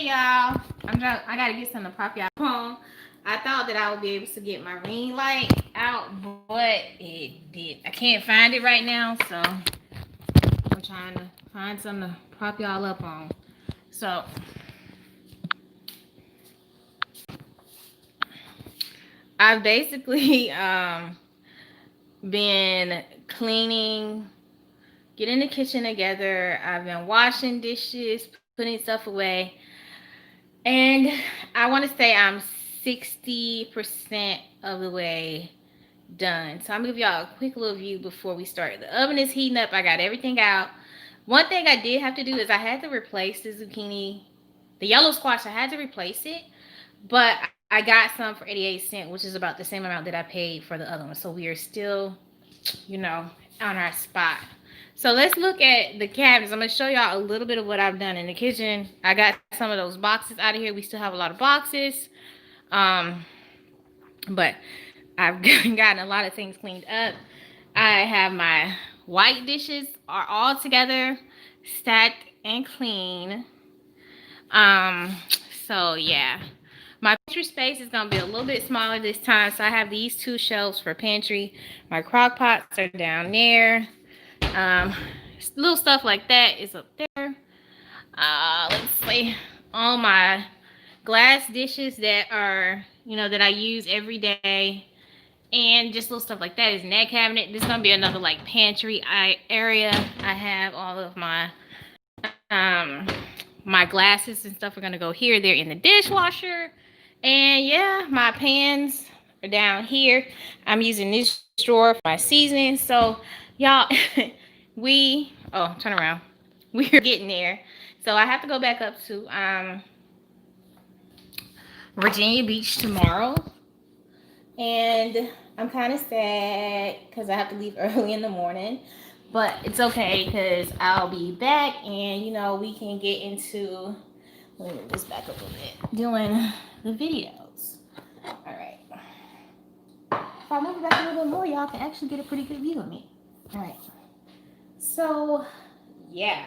Hey y'all, I gotta get something to pop y'all phone. I thought that I would be able to get my ring light out, but it did. I can't find it right now, so I'm trying to find something to prop y'all up on. So I've basically been cleaning, getting the kitchen together. I've been washing dishes, putting stuff away. And I want to say I'm 60% of the way done. So I'm gonna give y'all a quick little view before we start. The oven is heating up. I got everything out. One thing I did have to do is I had to replace the zucchini, the yellow squash. I had to replace it, but I got some for 88 cents, which is about the same amount that I paid for the other one. So we are still, you know, on our spot. So let's look at the cabinets. I'm gonna show y'all a little bit of what I've done in the kitchen. I got some of those boxes out of here. We still have a lot of boxes. Um, but I've gotten a lot of things cleaned up. I have my white dishes are all together, stacked and clean. Um, so yeah. My pantry space is gonna be a little bit smaller this time. So I have these two shelves for pantry. My crock pots are down there. Um, little stuff like that is up there. Let's see. All my glass dishes that are, that I use every day, and just little stuff like that is in that cabinet. This is gonna be another like pantry area. I have all of um my glasses and stuff are gonna go here. They're in the dishwasher, and yeah, my pans are down here. I'm using this drawer for my seasoning. So y'all, turn around. We're getting there. So I have to go back up to Virginia Beach tomorrow. And I'm kind of sad because I have to leave early in the morning. But it's okay because I'll be back and, we can get into, let me move this back up a little bit, doing the videos. All right. If I move it back a little bit more, y'all can actually get a pretty good view of me. All right. So, yeah.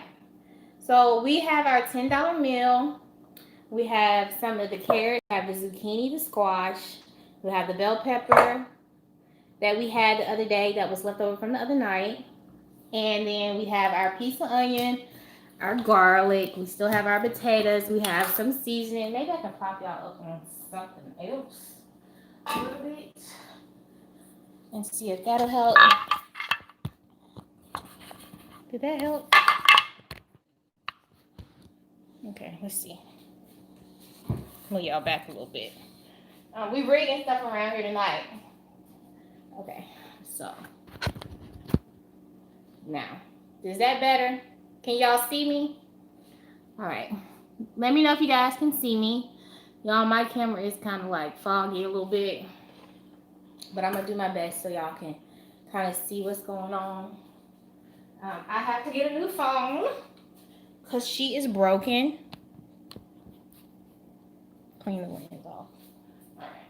So we have our $10 meal. We have some of the carrots, we have the zucchini, the squash, we have the bell pepper that we had the other day that was left over from the other night. And then we have our piece of onion, our garlic. We still have our potatoes. We have some seasoning. Maybe I can pop y'all up on something else a little bit and see if that'll help. Did that help? Okay, let's see. Move y'all back a little bit. We rigging stuff around here tonight. Okay, so now, is that better? Can y'all see me? All right. Let me know if you guys can see me. Y'all, my camera is kind of like foggy a little bit, but I'm gonna do my best so y'all can kind of see what's going on. I have to get a new phone because she is broken. Clean the lens off. All right.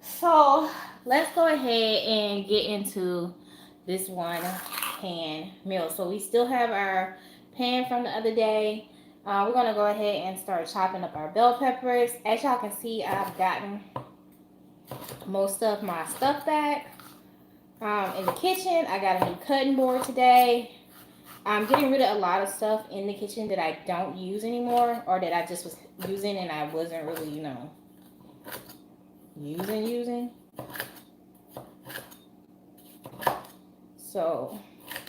So let's go ahead and get into this one pan meal. So we still have our pan from the other day. We're gonna go ahead and start chopping up our bell peppers. As y'all can see, I've gotten most of my stuff back in the kitchen. I got a new cutting board today. I'm getting rid of a lot of stuff in the kitchen that I don't use anymore, or that I just was using and I wasn't really, using. So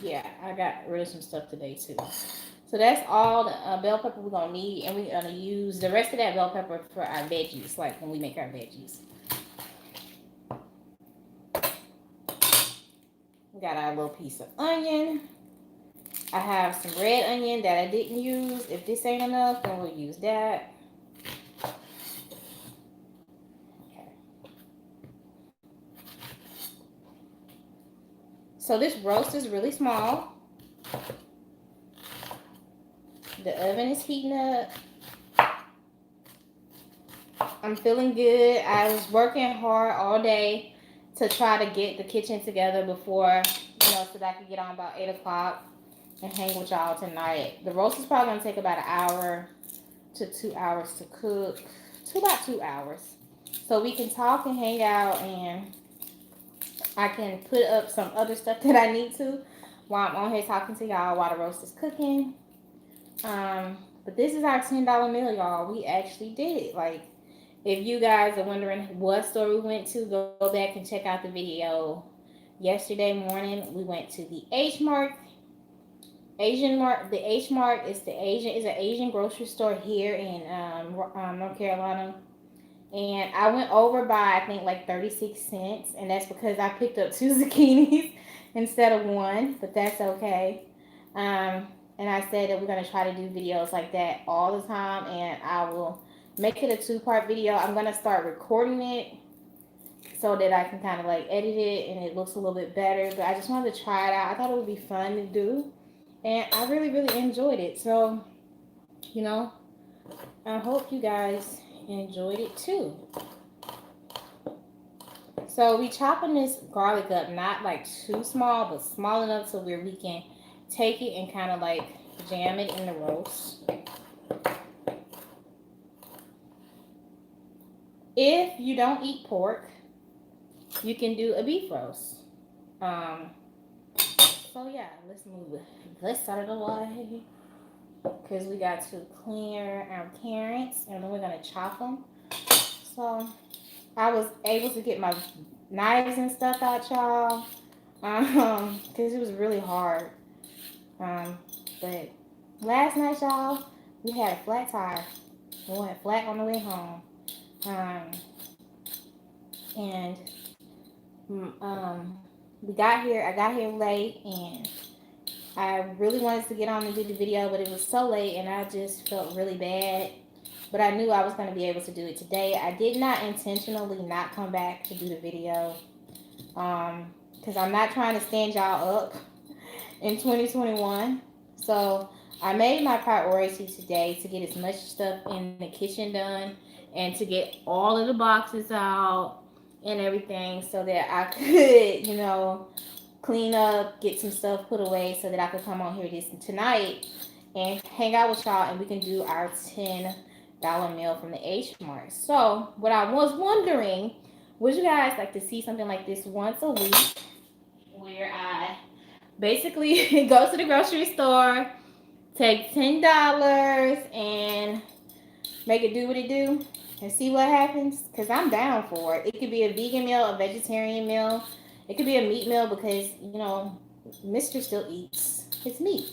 yeah, I got rid of some stuff today too. So that's all the bell pepper we're gonna need, and we're gonna use the rest of that bell pepper for our veggies, like when we make our veggies. We got our little piece of onion. I have some red onion that I didn't use. If this ain't enough, then we'll use that. Okay. So this roast is really small. The oven is heating up. I'm feeling good. I was working hard all day to try to get the kitchen together before, so that I could get on about 8 o'clock and hang with y'all tonight. The roast is probably going to take about an hour. to 2 hours to cook, to about 2 hours. So we can talk and hang out, and I can put up some other stuff that I need to while I'm on here talking to y'all while the roast is cooking. But this is our $10 meal, y'all. We actually did it. Like, if you guys are wondering what store we went to, go back and check out the video. Yesterday morning, we went to the H Mart. Asian Mart. The H Mart is an Asian grocery store here in North Carolina. And I went over by, I think, like 36 cents. And that's because I picked up two zucchinis instead of one. But that's okay. And I said that we're going to try to do videos like that all the time. And I will make it a two-part video. I'm going to start recording it so that I can kind of like edit it and it looks a little bit better. But I just wanted to try it out. I thought it would be fun to do. And I really, really enjoyed it. So, you know, I hope you guys enjoyed it too. So we chopping this garlic up, not like too small, but small enough so where we can take it and kind of like jam it in the roast. If you don't eat pork, you can do a beef roast. So yeah, let's move this out of the way because we got to clear our carrots and then we're gonna chop them. So I was able to get my knives and stuff out, y'all, because it was really hard. But last night, y'all, we had a flat tire. We went flat on the way home. And we got here. I got here late, and I really wanted to get on and do the video, but it was so late, and I just felt really bad. But I knew I was going to be able to do it today. I did not intentionally not come back to do the video, because I'm not trying to stand y'all up in 2021. So I made my priority today to get as much stuff in the kitchen done and to get all of the boxes out and everything so that I could, you know, clean up, get some stuff put away so that I could come on here tonight and hang out with y'all and we can do our $10 meal from the H Mart. So what I was wondering, would you guys like to see something like this once a week where I basically go to the grocery store, take $10 and make it do what it do and see what happens? Because I'm down for it. It could be a vegan meal, a vegetarian meal. It could be a meat meal because, you know, Mr. still eats his meat.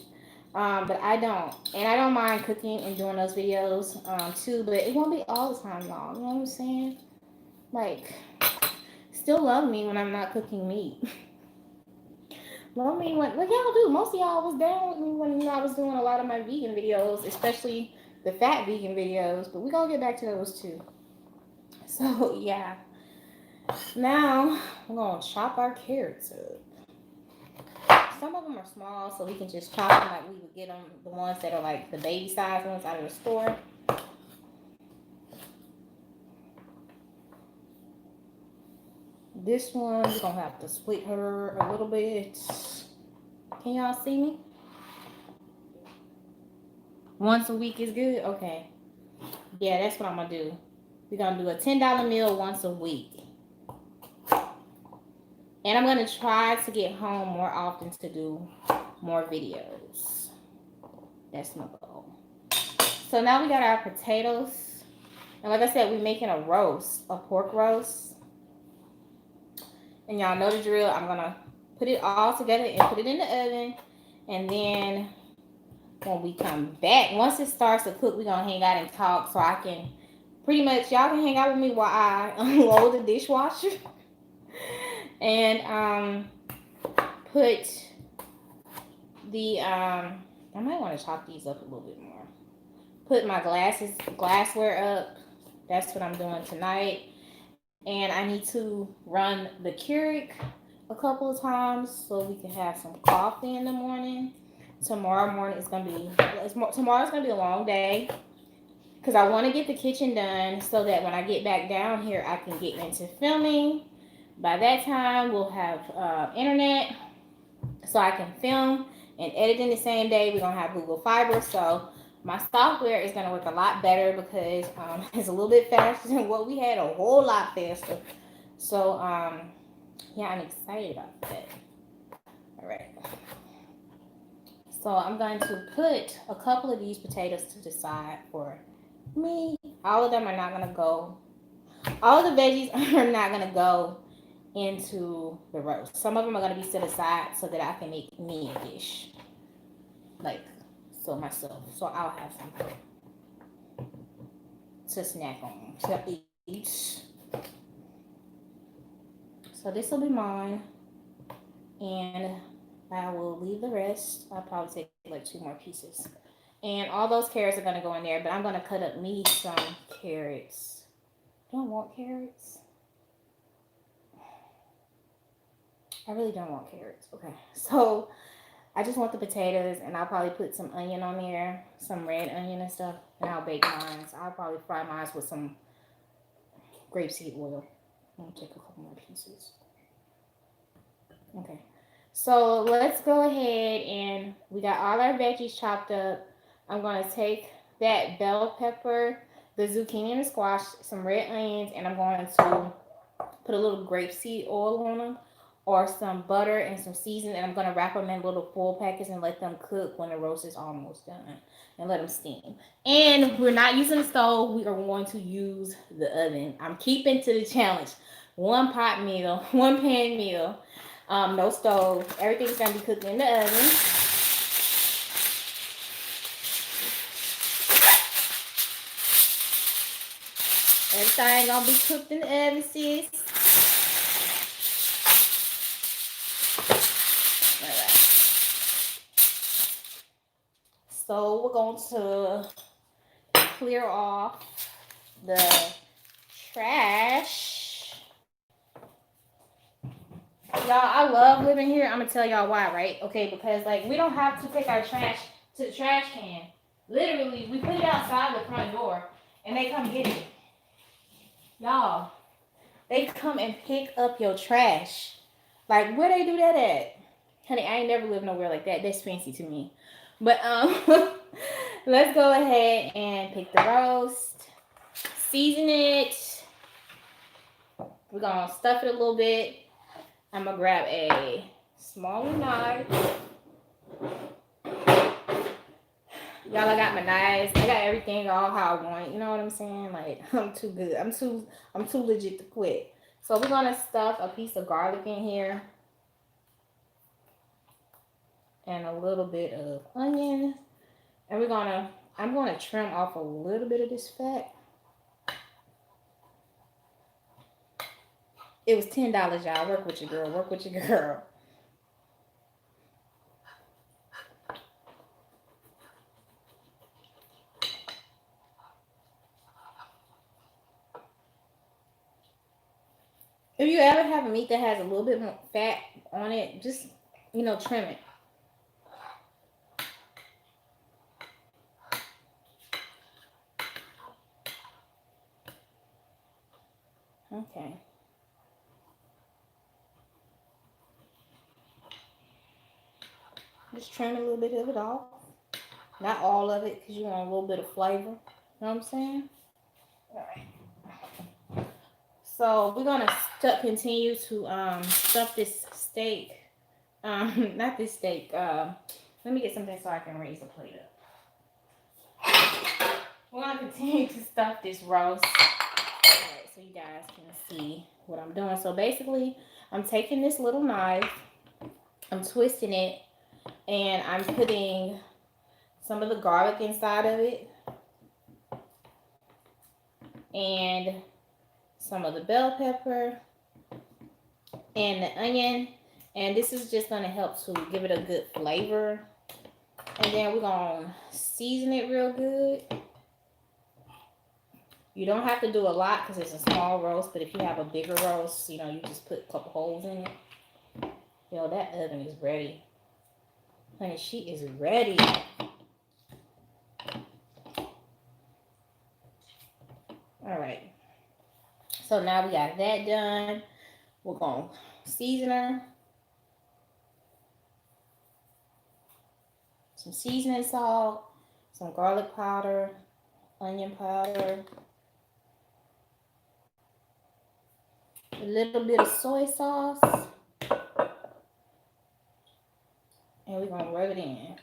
But I don't. And I don't mind cooking and doing those videos too, but it won't be all the time, y'all. You know what I'm saying? Like, still love me when I'm not cooking meat. Love me when, like y'all do. Most of y'all was down with me when I was doing a lot of my vegan videos, especially the fat vegan videos. But we're going to get back to those too. So, yeah. Now, we're going to chop our carrots up. Some of them are small, so we can just chop them like we would get them, the ones that are like the baby size ones out of the store. This one, we're going to have to split her a little bit. Can y'all see me? Once a week is good? Okay. Yeah, that's what I'm going to do. We're going to do a $10 meal once a week. And I'm going to try to get home more often to do more videos. That's my goal. So now we got our potatoes. And like I said, we're making a roast, a pork roast. And y'all know the drill. I'm going to put it all together and put it in the oven. And then when we come back, once it starts to cook, we're going to hang out and talk so I can pretty much, y'all can hang out with me while I unload the dishwasher. And put the, I might want to chop these up a little bit more. Put my glassware up. That's what I'm doing tonight. And I need to run the Keurig a couple of times so we can have some coffee in the morning. Tomorrow morning is going to be, tomorrow's going to be a long day because I want to get the kitchen done so that when I get back down here, I can get into filming. By that time, we'll have internet so I can film and edit in the same day. We're going to have Google Fiber. So My software is going to work a lot better because it's a little bit faster than what we had, a whole lot faster. So, yeah, I'm excited about that. All right. So I'm going to put a couple of these potatoes to the side for me. All of them are not going to go. All of the veggies are not going to go into the roast. Some of them are going to be set aside so that I can make me a dish. Like, so myself. So I'll have some to snack on, to eat. So this will be mine. And I will leave the rest. I'll probably take like 2 more pieces. And all those carrots are going to go in there. But I'm going to cut up me some carrots. Don't want carrots. I really don't want carrots. Okay. So I just want the potatoes. And I'll probably put some onion on there. Some red onion and stuff. And I'll bake mine. So I'll probably fry mine with some grapeseed oil. I'll take a couple more pieces. Okay. So let's go ahead and we got all our veggies chopped up. I'm going to take that bell pepper, the zucchini and the squash, some red onions, and I'm going to put a little grapeseed oil on them or some butter and some seasoning. And I'm going to wrap them in little foil packets and let them cook when the roast is almost done and let them steam. And we're not using the stove. We are going to use the oven. I'm keeping to the challenge. 1 pot meal, 1 pan meal. No stove. Everything's gonna be cooked in the oven. Everything gonna be cooked in the oven, sis. Alright. So we're going to clear off the trash. Y'all, I love living here. I'm gonna tell y'all why, right? Okay, because like we don't have to take our trash to the trash can. Literally, we put it outside the front door and they come get it. Y'all, they come and pick up your trash. Like, where they do that at? Honey, I ain't never lived nowhere like that. That's fancy to me. But let's go ahead and pick the roast. Season it. We're gonna stuff it a little bit. I'm gonna grab a smaller knife. Y'all, I got my knives. I got everything all how I want. You know what I'm saying? Like, I'm too good. I'm too legit to quit. So we're gonna stuff a piece of garlic in here. And a little bit of onion. And I'm gonna trim off a little bit of this fat. It was $10, y'all. Work with your girl. Work with your girl. If you ever have a meat that has a little bit more fat on it, just, trim it. Okay. Just trim a little bit of it off. Not all of it, because you want a little bit of flavor. You know what I'm saying? All right. So we're gonna continue to stuff this steak. Not this steak. Let me get something so I can raise the plate up. We're gonna continue to stuff this roast. Alright, so you guys can see what I'm doing. So basically, I'm taking this little knife, I'm twisting it, and I'm putting some of the garlic inside of it, and some of the bell pepper, and the onion. And this is just gonna help to give it a good flavor. And then we're gonna season it real good. You don't have to do a lot because it's a small roast, but if you have a bigger roast, you just put a couple holes in it. That oven is ready. Honey, she is ready. All right. So now we got that done. We're going to season her. Some seasoning salt, some garlic powder, onion powder, a little bit of soy sauce, and we're gonna rub it in.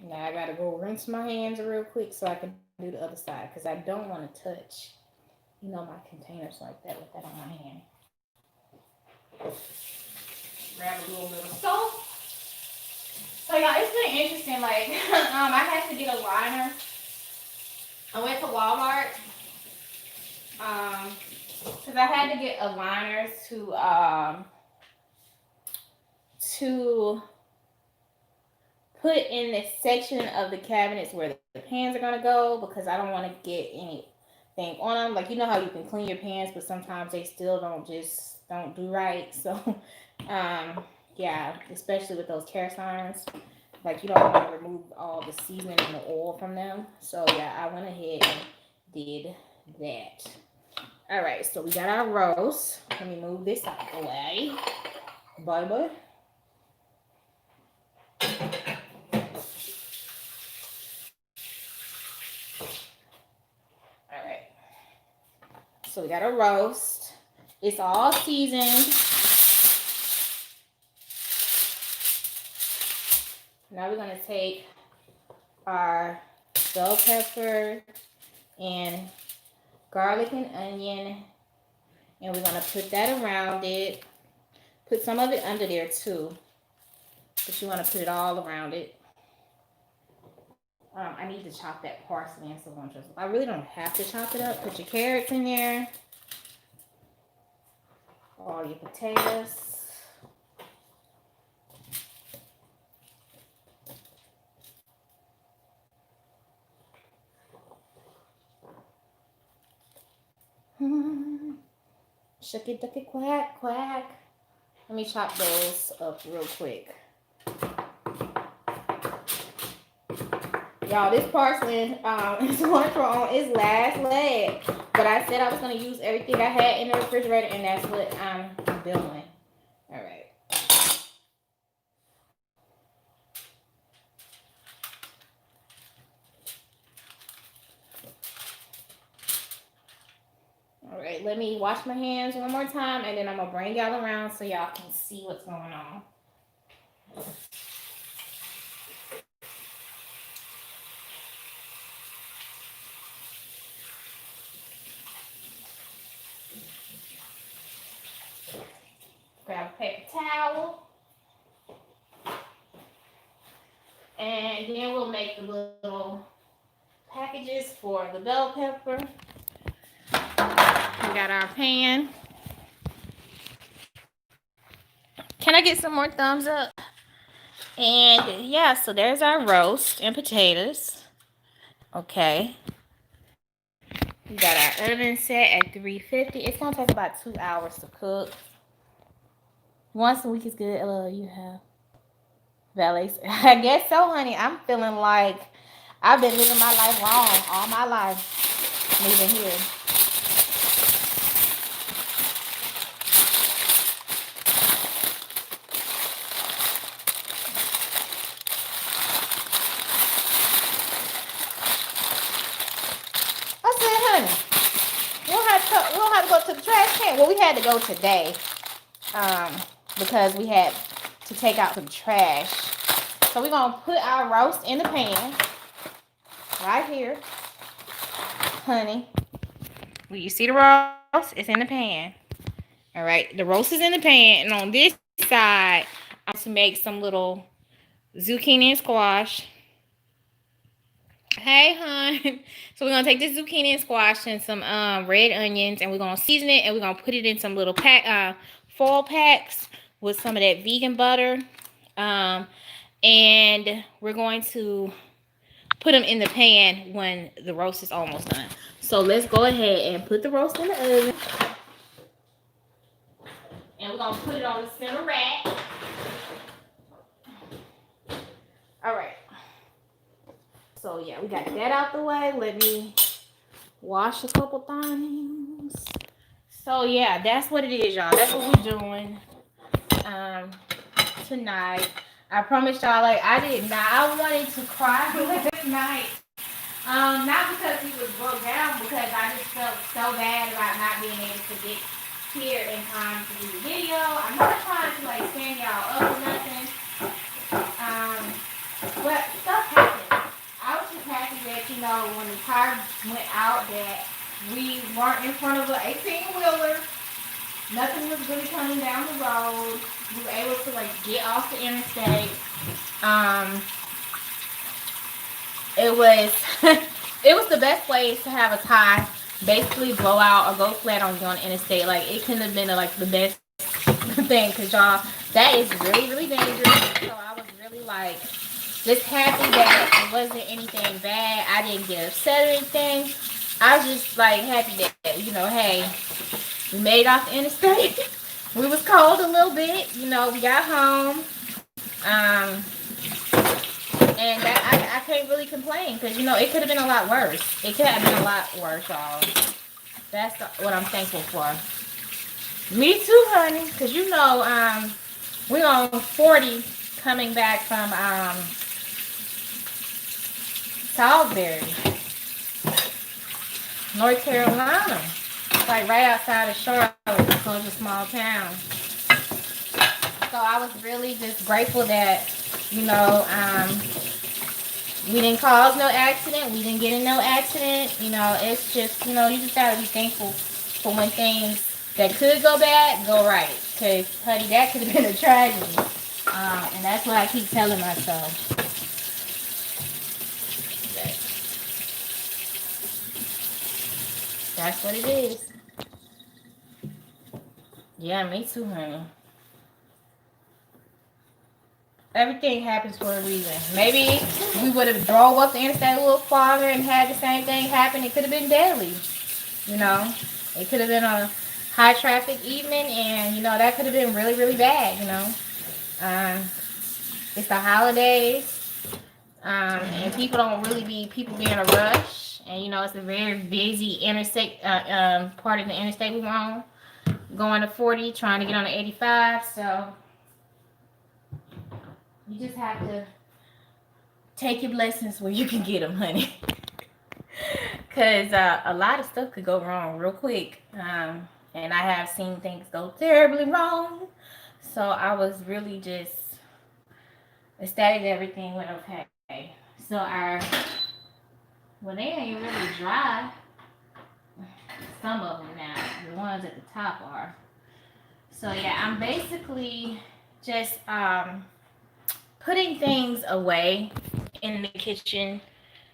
Now I gotta go rinse my hands real quick so I can do the other side because I don't want to touch, my containers like that with that on my hand. Grab a little bit of soap. So y'all, it's been interesting. Like, I had to get a liner. I went to Walmart, because I had to get a liner to put in this section of the cabinets where the pans are gonna go, because I don't want to get anything on them. Like, you know how you can clean your pans, but sometimes they still don't do right. So, yeah, especially with those cast irons, like you don't want to remove all the seasoning and the oil from them. So yeah, I went ahead and did that. All right, so we got our roast. Let me move this out of the way. Bye bye. All right. So we got a roast. It's all seasoned. Now we're gonna take our bell pepper and garlic and onion, and we're gonna put that around it. Put some of it under there too, but you want to put it all around it. I need to chop that parsley and cilantro. I really don't have to chop it up. Put your carrots in there, all your potatoes. Shucky ducky quack quack. Let me chop those up real quick. Y'all, this parsley is on its last leg. But I said I was going to use everything I had in the refrigerator, and that's what I'm doing. All right. All right, let me wash my hands one more time, and then I'm going to bring y'all around so y'all can see what's going on. Grab a paper towel. And then we'll make the little packages for the bell pepper. We got our pan. Can I get some more thumbs up? And yeah, so there's our roast and potatoes. Okay. We got our oven set at 350. It's going to take about 2 hours to cook. Once a week is good. Hello, you have valets. I guess so, honey. I'm feeling like I've been living my life wrong all my life. Moving here. I said, honey, we don't have to go to the trash can. Well, we had to go today. Because we had to take out some trash. So we're going to put our roast in the pan. Right here. Honey. Will you see the roast? It's in the pan. All right. The roast is in the pan. And on this side, I'm going to make some little zucchini and squash. Hey, hon. So we're going to take this zucchini and squash and some red onions. And we're going to season it. And we're going to put it in some little foil packs with some of that vegan butter. And we're going to put them in the pan when the roast is almost done. So let's go ahead and put the roast in the oven. And we're going to put it on the center rack. All right. So yeah, we got that out the way. Let me wash a couple things. So yeah, that's what it is, y'all. That's what we're doing um tonight. I promised y'all, like, I did not. I wanted to cry last night. Not because he was broke down, because I just felt so bad about not being able to get here in time to do the video. I'm not trying to like stand y'all up or nothing. Um, but stuff happened. I was just happy that, when the tire went out, that we weren't in front of an 18-wheeler. Nothing was really coming down the road. We were able to like get off the interstate. Um, it was it was the best way to have a tie basically blow out or go flat on you on the interstate. Like, it couldn't have been like the best thing, because y'all, that is really, really dangerous. So I was really like just happy that it wasn't anything bad. I didn't get upset or anything. I was just like happy that, hey, we made it off the interstate. We was cold a little bit, we got home. Um, and that I can't really complain, because it could have been a lot worse. It could have been a lot worse, y'all. That's what I'm thankful for. Me too, honey, because we on 40 coming back from Salisbury, North Carolina. It's like right outside of Charlotte, so it's a small town. So I was really just grateful that, we didn't cause no accident. We didn't get in no accident. It's just, you just gotta be thankful for when things that could go bad go right. Because, honey, that could have been a tragedy. And that's what I keep telling myself. That's what it is. Yeah, me too, honey. Everything happens for a reason. Maybe we would have drove up the interstate a little farther and had the same thing happen. It could have been deadly. It could have been a high traffic evening, and that could have been really, really bad. It's the holidays, and people be in a rush, and it's a very busy interstate part of the interstate we're on, going to 40, trying to get on the 85. So you just have to take your blessings where you can get them, honey. Because a lot of stuff could go wrong real quick. And I have seen things go terribly wrong. So I was really just ecstatic that everything went okay. So they ain't really dry. Some of them now. The ones at the top are. So yeah, I'm basically just putting things away in the kitchen.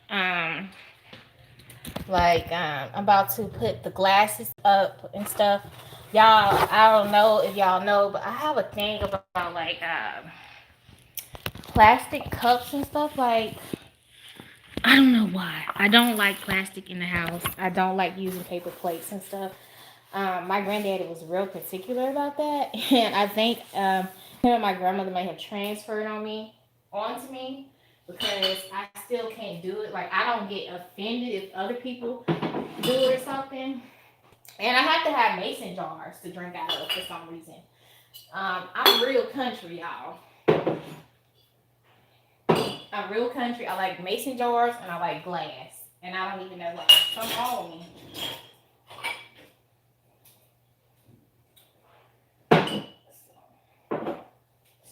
I'm about to put the glasses up and stuff. Y'all, I don't know if y'all know, but I have a thing about plastic cups and stuff. Like, I don't know why. I don't like plastic in the house. I don't like using paper plates and stuff. My granddaddy was real particular about that, and I think him and my grandmother may have transferred onto me, because I still can't do it. Like, I don't get offended if other people do it or something. And I have to have mason jars to drink out of for some reason. I'm real country, y'all. I'm real country. I like mason jars and I like glass. And I don't even know why. Something wrong with me.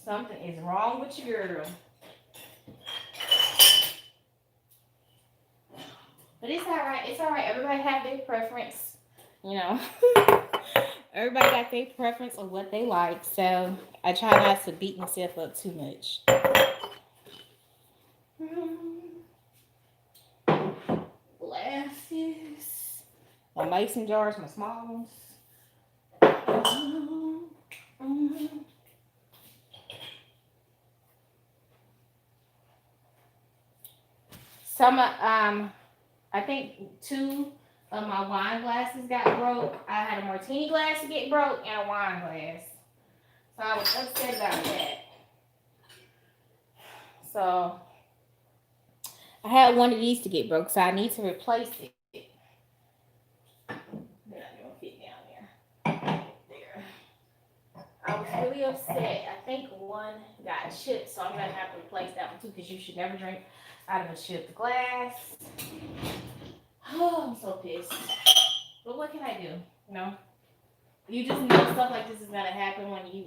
Something is wrong with you, girl. But it's alright. It's alright. Everybody have their preference. Everybody got their preference of what they like. So I try not to beat myself up too much. Glasses. My mason jars, my small ones. Some I think 2 of my wine glasses got broke. I had a martini glass to get broke and a wine glass. So I was upset about that. So I had one of these to get broke, so I need to replace it. They're not gonna fit down there. really upset. I think one got chipped, so I'm gonna have to replace that one too, because you should never drink out of a chipped glass. Oh, I'm so pissed. But what can I do? You know? You just know stuff like this is gonna happen when you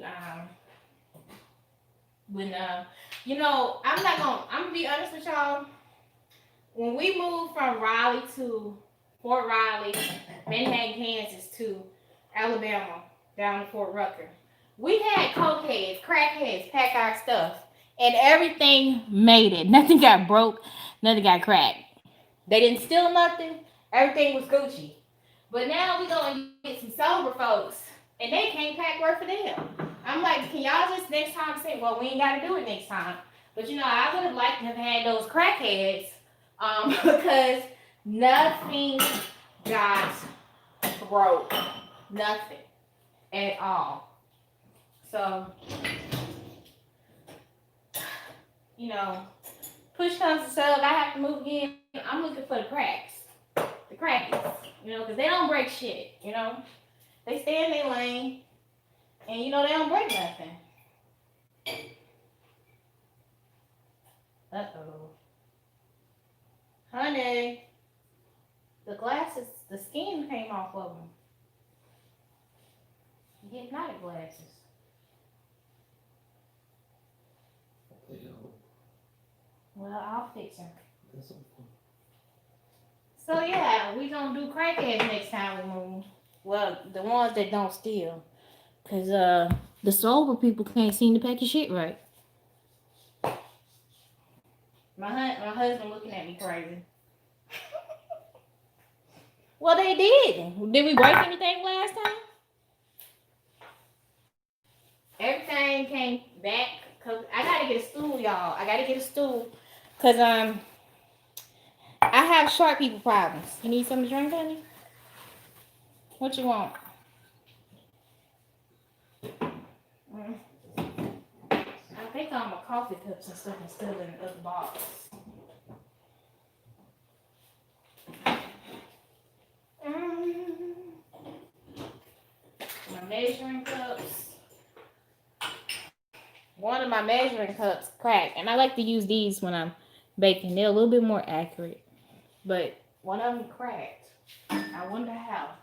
you know, I'm gonna be honest with y'all. When we moved from Raleigh to Fort Riley, Manhattan, Kansas to Alabama, down to Fort Rucker, we had cokeheads, crackheads pack our stuff, and everything made it. Nothing got broke, nothing got cracked. They didn't steal nothing. Everything was Gucci. But now we go and get some sober folks, and they can't pack work for them. I'm like, can y'all just next time say, well, we ain't got to do it next time. But you know, I would have liked to have had those crackheads, because nothing got broke, nothing at all. So, you know, push comes to shove, I have to move again. I'm looking for the cracks, the crackies, you know, because they don't break shit, you know. They stay in their lane, and you know they don't break nothing. Uh-oh. Honey, the glasses, the skin came off of them. Hypnotic glasses. Well, I'll fix them. So yeah, we gonna do crackheads next time we move. Well, the ones that don't steal, cause the sober people can't seem to pack your shit right. My husband looking at me crazy. Well, they did. Did we break anything last time? Everything came back. Cause I gotta get a stool, y'all. I gotta get a stool, cause I have short people problems. You need something to drink, honey? What you want? I think all my coffee cups and stuff is still in the other box. My measuring cups. One of my measuring cups cracked, and I like to use these when I'm baking. They're a little bit more accurate, but one of them cracked. I wonder how.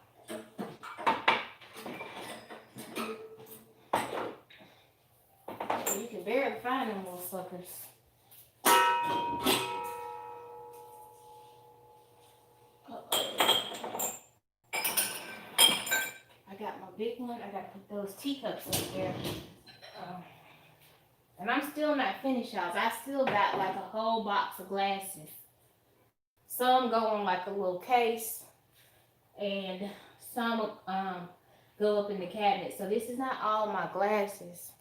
You can barely find them little suckers. I got my big one. I got to put those teacups in there. And I'm still not finished, y'all. I still got like a whole box of glasses. Some go on like a little case, and some go up in the cabinet. So this is not all my glasses,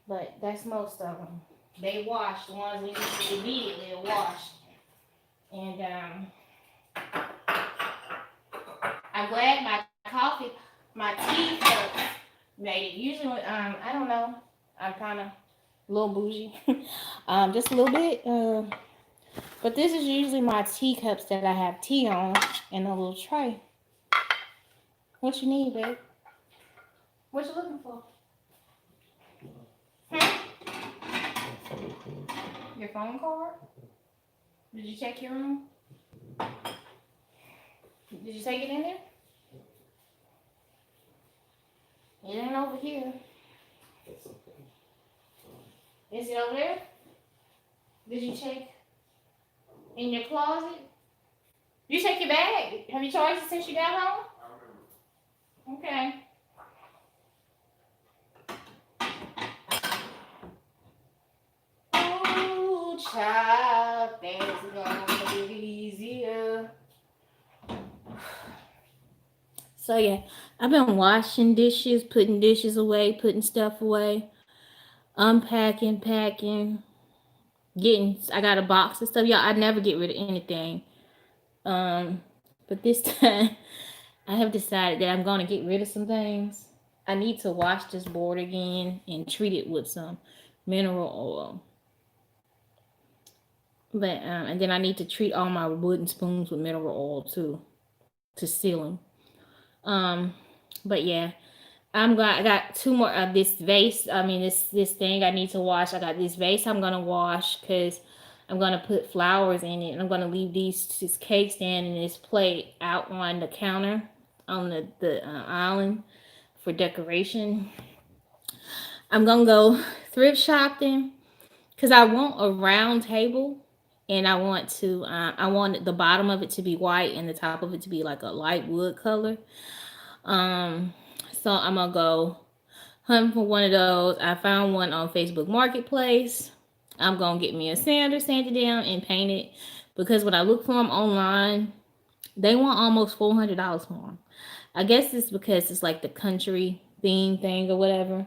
but that's most of them. They washed. The ones we used immediately are washed. And I'm glad my tea cups made it. Usually, I don't know, I'm kind of a little bougie, just a little bit. But this is usually my teacups that I have tea on in a little tray. What you need, babe? What you looking for? Your phone card? Did you check your room? Did you take it in there? It ain't over here. Is it over there? Did you check in your closet? You check your bag. Have you charged it since you got home? Okay. Oh, child, things are gonna get easier. So yeah, I've been washing dishes, putting dishes away, putting stuff away, unpacking, packing, I got a box of stuff. Y'all, I never get rid of anything. But this time I have decided that I'm gonna get rid of some things. I need to wash this board again and treat it with some mineral oil. But and then I need to treat all my wooden spoons with mineral oil too, to seal them. But yeah, I got two more of this vase. I mean, this thing I need to wash. I got this vase I'm gonna wash because I'm gonna put flowers in it, and I'm gonna leave this cake stand and this plate out on the counter on the island for decoration. I'm gonna go thrift shopping because I want a round table, and I want the bottom of it to be white and the top of it to be like a light wood color. Um, so I'm gonna go hunting for one of those. I found one on Facebook Marketplace. I'm gonna get me a sander, sand it down, and paint it because when I look for them online, they want almost $400 for them. I guess it's because it's like the country theme thing or whatever.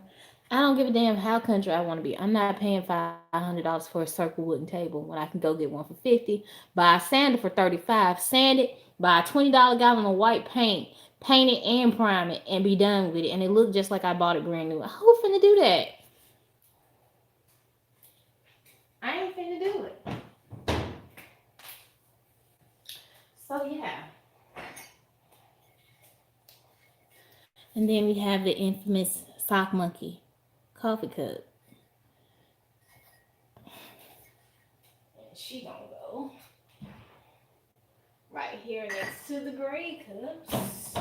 I don't give a damn how country I want to be. I'm not paying $500 for a circle wooden table when I can go get one for 50. Buy a sander for 35. Sand it. Buy a $20 gallon of white paint. Paint it and prime it and be done with it. And it looked just like I bought it brand new. Who finna do that? I ain't finna do it. So yeah. And then we have the infamous sock monkey coffee cup. And she gonna go right here next to the gray cups.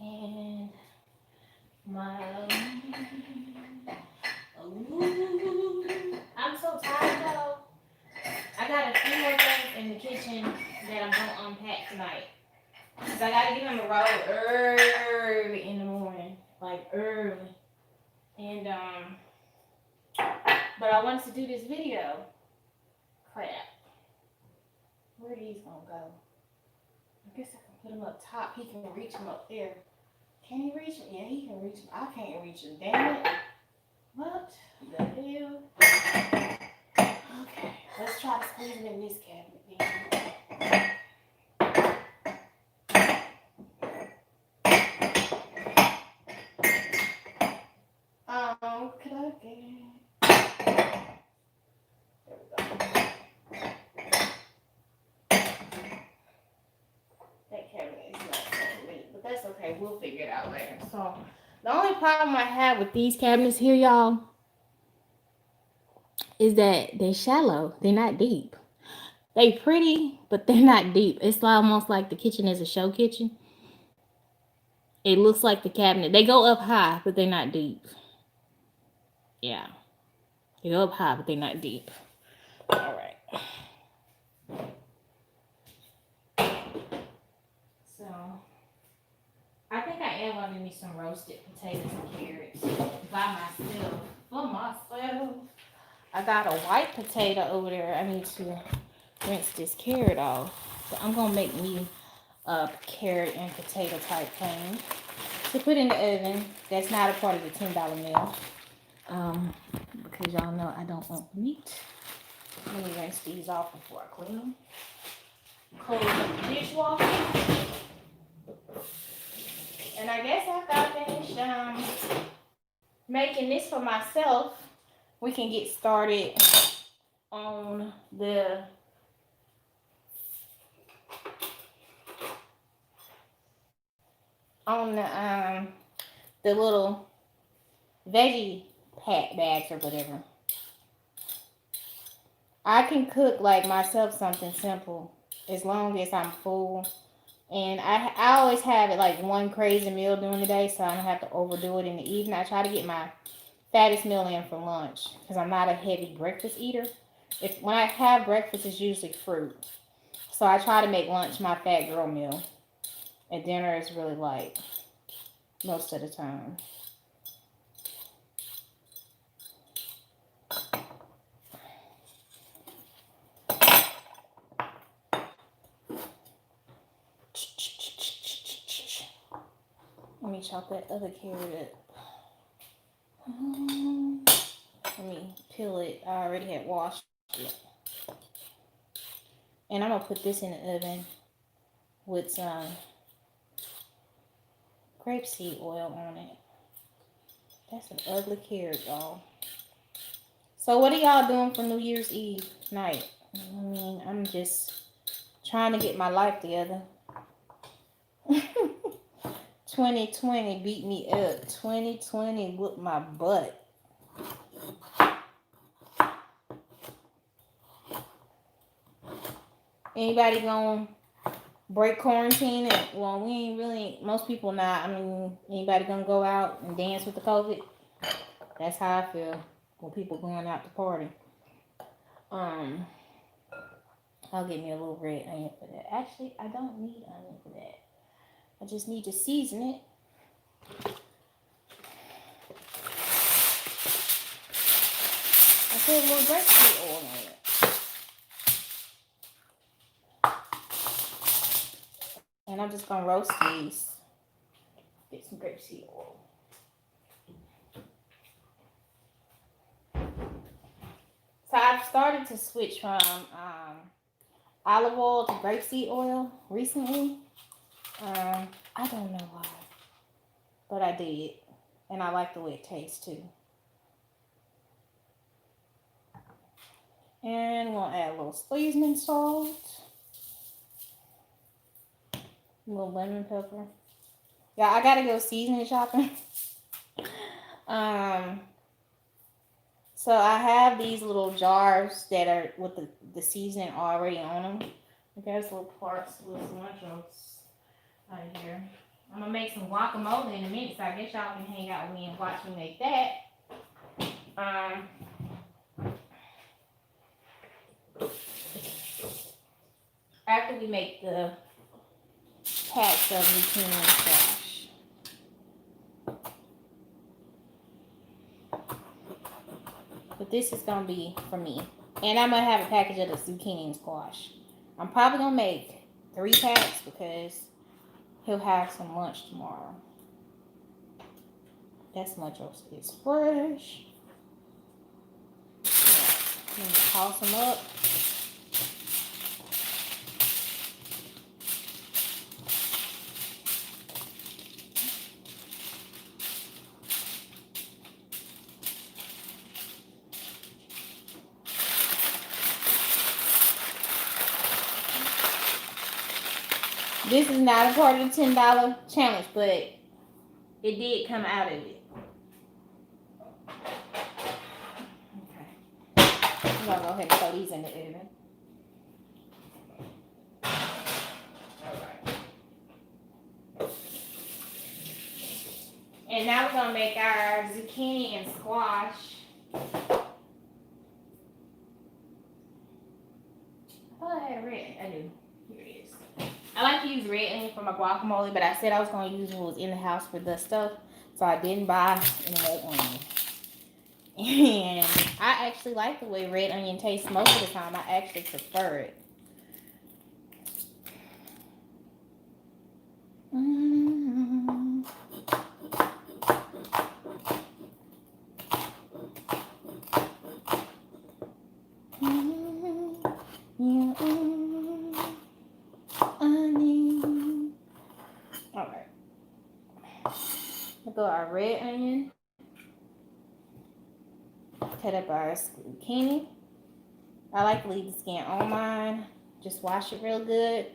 And my I'm so tired though. I got a few more things in the kitchen that I'm gonna unpack tonight. Cause I gotta get on the road early in the morning. Like early. And but I wanted to do this video. Crap. Where are these gonna go? I guess I can put them up top. He can reach them up there. Can he reach them? Yeah, he can reach them. I can't reach them. Damn it. What the hell? Okay, let's try to squeeze them in this cabinet then. Could I get... There we go. That cabinet is not so neat, but that's okay. We'll figure it out later. So, the only problem I have with these cabinets here, y'all, is that they're shallow. They're not deep. They pretty, but they're not deep. It's almost like the kitchen is a show kitchen. It looks like the cabinet. They go up high, but they're not deep. Yeah. They go up high, but they're not deep. All right. So, I think I am going to need some roasted potatoes and carrots by myself. For myself. I got a white potato over there. I need to rinse this carrot off. So I'm going to make me a carrot and potato type thing to put in the oven. That's not a part of the $10 meal. Because y'all know I don't want meat. Let me rinse these off before I clean them. Close up the dishwasher. And I guess after I finish making this for myself, we can get started on the little veggie pack bags or whatever. I can cook like myself something simple as long as I'm full. And I always have it like one crazy meal during the day, so I don't have to overdo it in the evening. I try to get my fattest meal in for lunch because I'm not a heavy breakfast eater. When I have breakfast, it's usually fruit. So I try to make lunch my fat girl meal. And dinner is really light most of the time. Let me chop that other carrot up. Let me peel it. I already had washed it. And I'm going to put this in the oven with some grapeseed oil on it. That's an ugly carrot, y'all. So what are y'all doing for New Year's Eve night? I mean, I'm just trying to get my life together. 2020 beat me up. 2020 whooped my butt. Anybody gonna break quarantine? Well, we ain't really. Most people not. I mean, anybody gonna go out and dance with the COVID? That's how I feel when people going out to party. Um, I'll get me a little red onion for that. Actually, I don't need onion for that. I just need to season it. I put a little grapeseed oil on it. And I'm just gonna roast these. Get some grapeseed oil. So I've started to switch from olive oil to grapeseed oil recently. I don't know why, but I did, and I like the way it tastes too. And we'll add a little seasoning salt, a little lemon pepper. Yeah, I gotta go seasoning shopping. So I have these little jars that are with the seasoning already on them. There's little parts with cilantros out here. I'm gonna make some guacamole in a minute, so I guess y'all can hang out with me and watch me make that. After we make the packs of zucchini and squash. But this is gonna be for me. And I'm gonna have a package of the zucchini and squash. I'm probably gonna make 3 packs because he'll have some lunch tomorrow. That cilantro is fresh. Let me toss them up. This is not a part of the $10 challenge, but it did come out of it. Okay. I'm gonna go ahead and throw these in the oven. And now we're gonna make our zucchini and squash. I thought I had red. I do. Here it is. I like to use red onion for my guacamole, but I said I was gonna use what was in the house for the stuff, so I didn't buy any red onion. And I actually like the way red onion tastes most of the time. I actually prefer it. Alright. We'll go our red onion. Cut up our zucchini. I like to leave the skin on mine. Just wash it real good.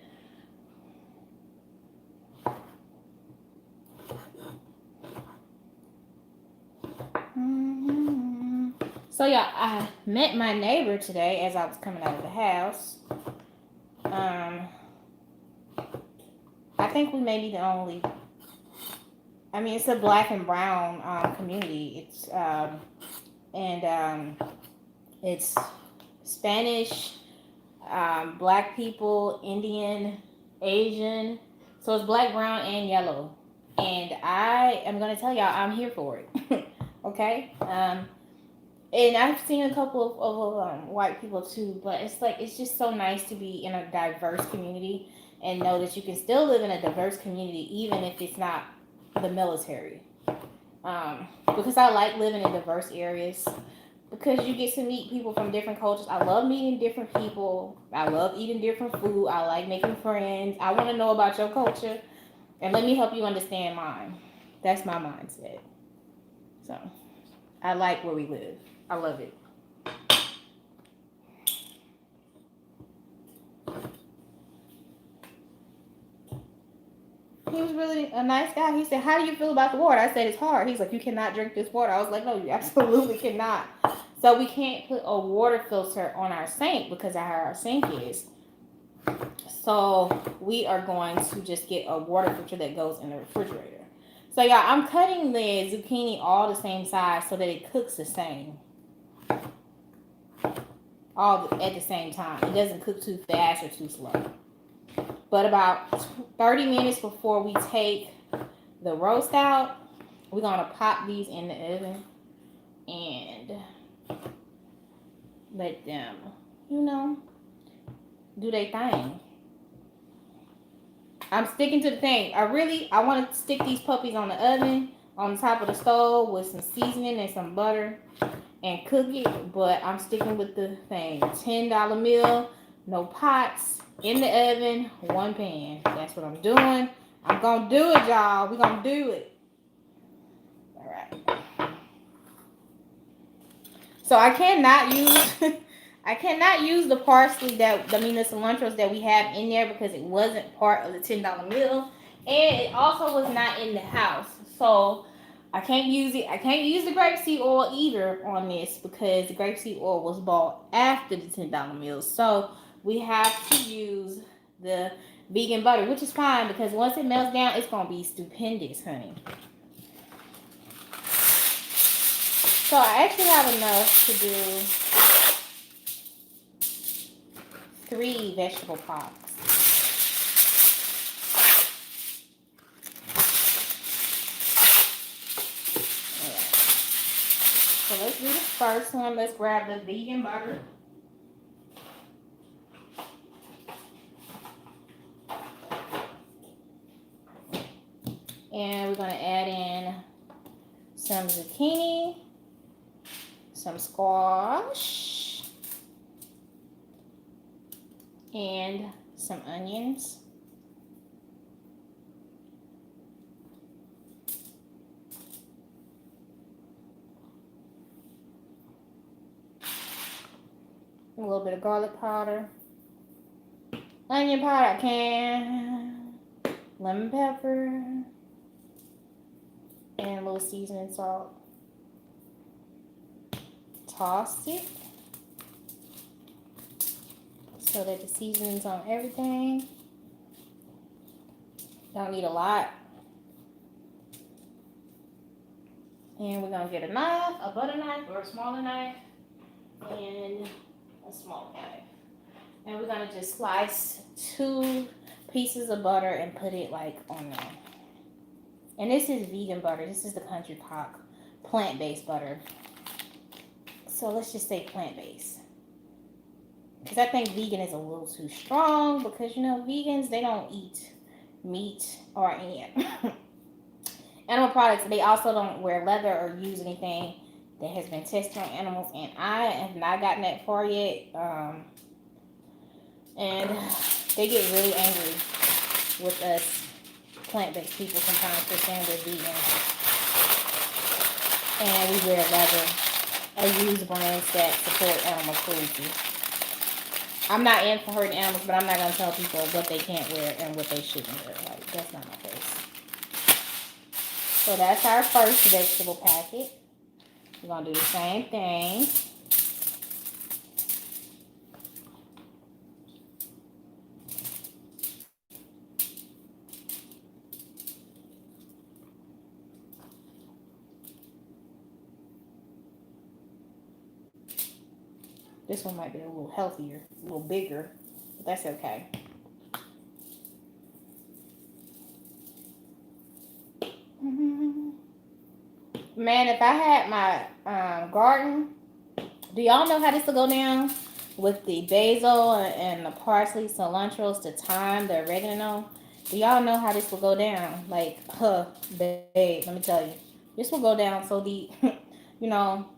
So yeah, I met my neighbor today as I was coming out of the house. I think we may be the only. I mean, it's a black and brown community. It's Spanish, black people, Indian, Asian. So it's black, brown, and yellow. And I am gonna tell y'all, I'm here for it. Okay. And I've seen a couple of white people too, but it's just so nice to be in a diverse community and know that you can still live in a diverse community even if it's not the military. Because I like living in diverse areas because you get to meet people from different cultures. I love meeting different people. I love eating different food. I like making friends. I want to know about your culture and let me help you understand mine. That's my mindset. So I like where we live. I love it. He was really a nice guy. He said, "How do you feel about the water?" I said, "It's hard." He's like, "You cannot drink this water." I was like, "No, you absolutely cannot." So we can't put a water filter on our sink because of how our sink is. So we are going to just get a water filter that goes in the refrigerator. So y'all, I'm cutting the zucchini all the same size so that it cooks the same. All at the same time. It doesn't cook too fast or too slow. But about 30 minutes before we take the roast out, we're going to pop these in the oven and let them, do their thing. I'm sticking to the thing. I want to stick these puppies on the oven, on the top of the stove with some seasoning and some butter and cook it. But I'm sticking with the thing. $10 meal, no pots, in the oven, one pan. That's what I'm doing. I'm going to do it, y'all. We're going to do it. All right. So I cannot use the parsley the cilantros that we have in there because it wasn't part of the $10 meal, and it also was not in the house. So I can't use it. I can't use the grapeseed oil either on this because the grapeseed oil was bought after the $10 meal. So we have to use the vegan butter, which is fine because once it melts down, it's gonna be stupendous, honey. So I actually have enough to do 3 vegetable pots. Alright. So let's do the first one. Let's grab the vegan butter. And we're going to add in some zucchini, some squash, and some onions. A little bit of garlic powder, onion powder, lemon pepper, and a little seasoning salt. Toss it so that the seasoning's on everything. Don't need a lot. And we're going to get a knife, a butter knife or a smaller knife, and a small knife. And we're going to just slice 2 pieces of butter and put it like on there. And this is vegan butter. This is the Country Crock plant-based butter. So let's just say plant-based. Because I think vegan is a little too strong because, vegans, they don't eat meat or any animal products. They also don't wear leather or use anything that has been tested on animals. And I have not gotten that far yet. And they get really angry with us plant-based people sometimes for saying we're vegan. And we wear leather or use brands that support animal cruelty. I'm not in for hurting animals, but I'm not going to tell people what they can't wear and what they shouldn't wear. Like, that's not my place. So that's our first vegetable packet. We're going to do the same thing. This one might be a little healthier, a little bigger, but that's okay. Man, if I had my garden, do y'all know how this will go down? With the basil and the parsley, cilantros, the thyme, the oregano. Do y'all know how this will go down? Like, babe, let me tell you. This will go down so deep.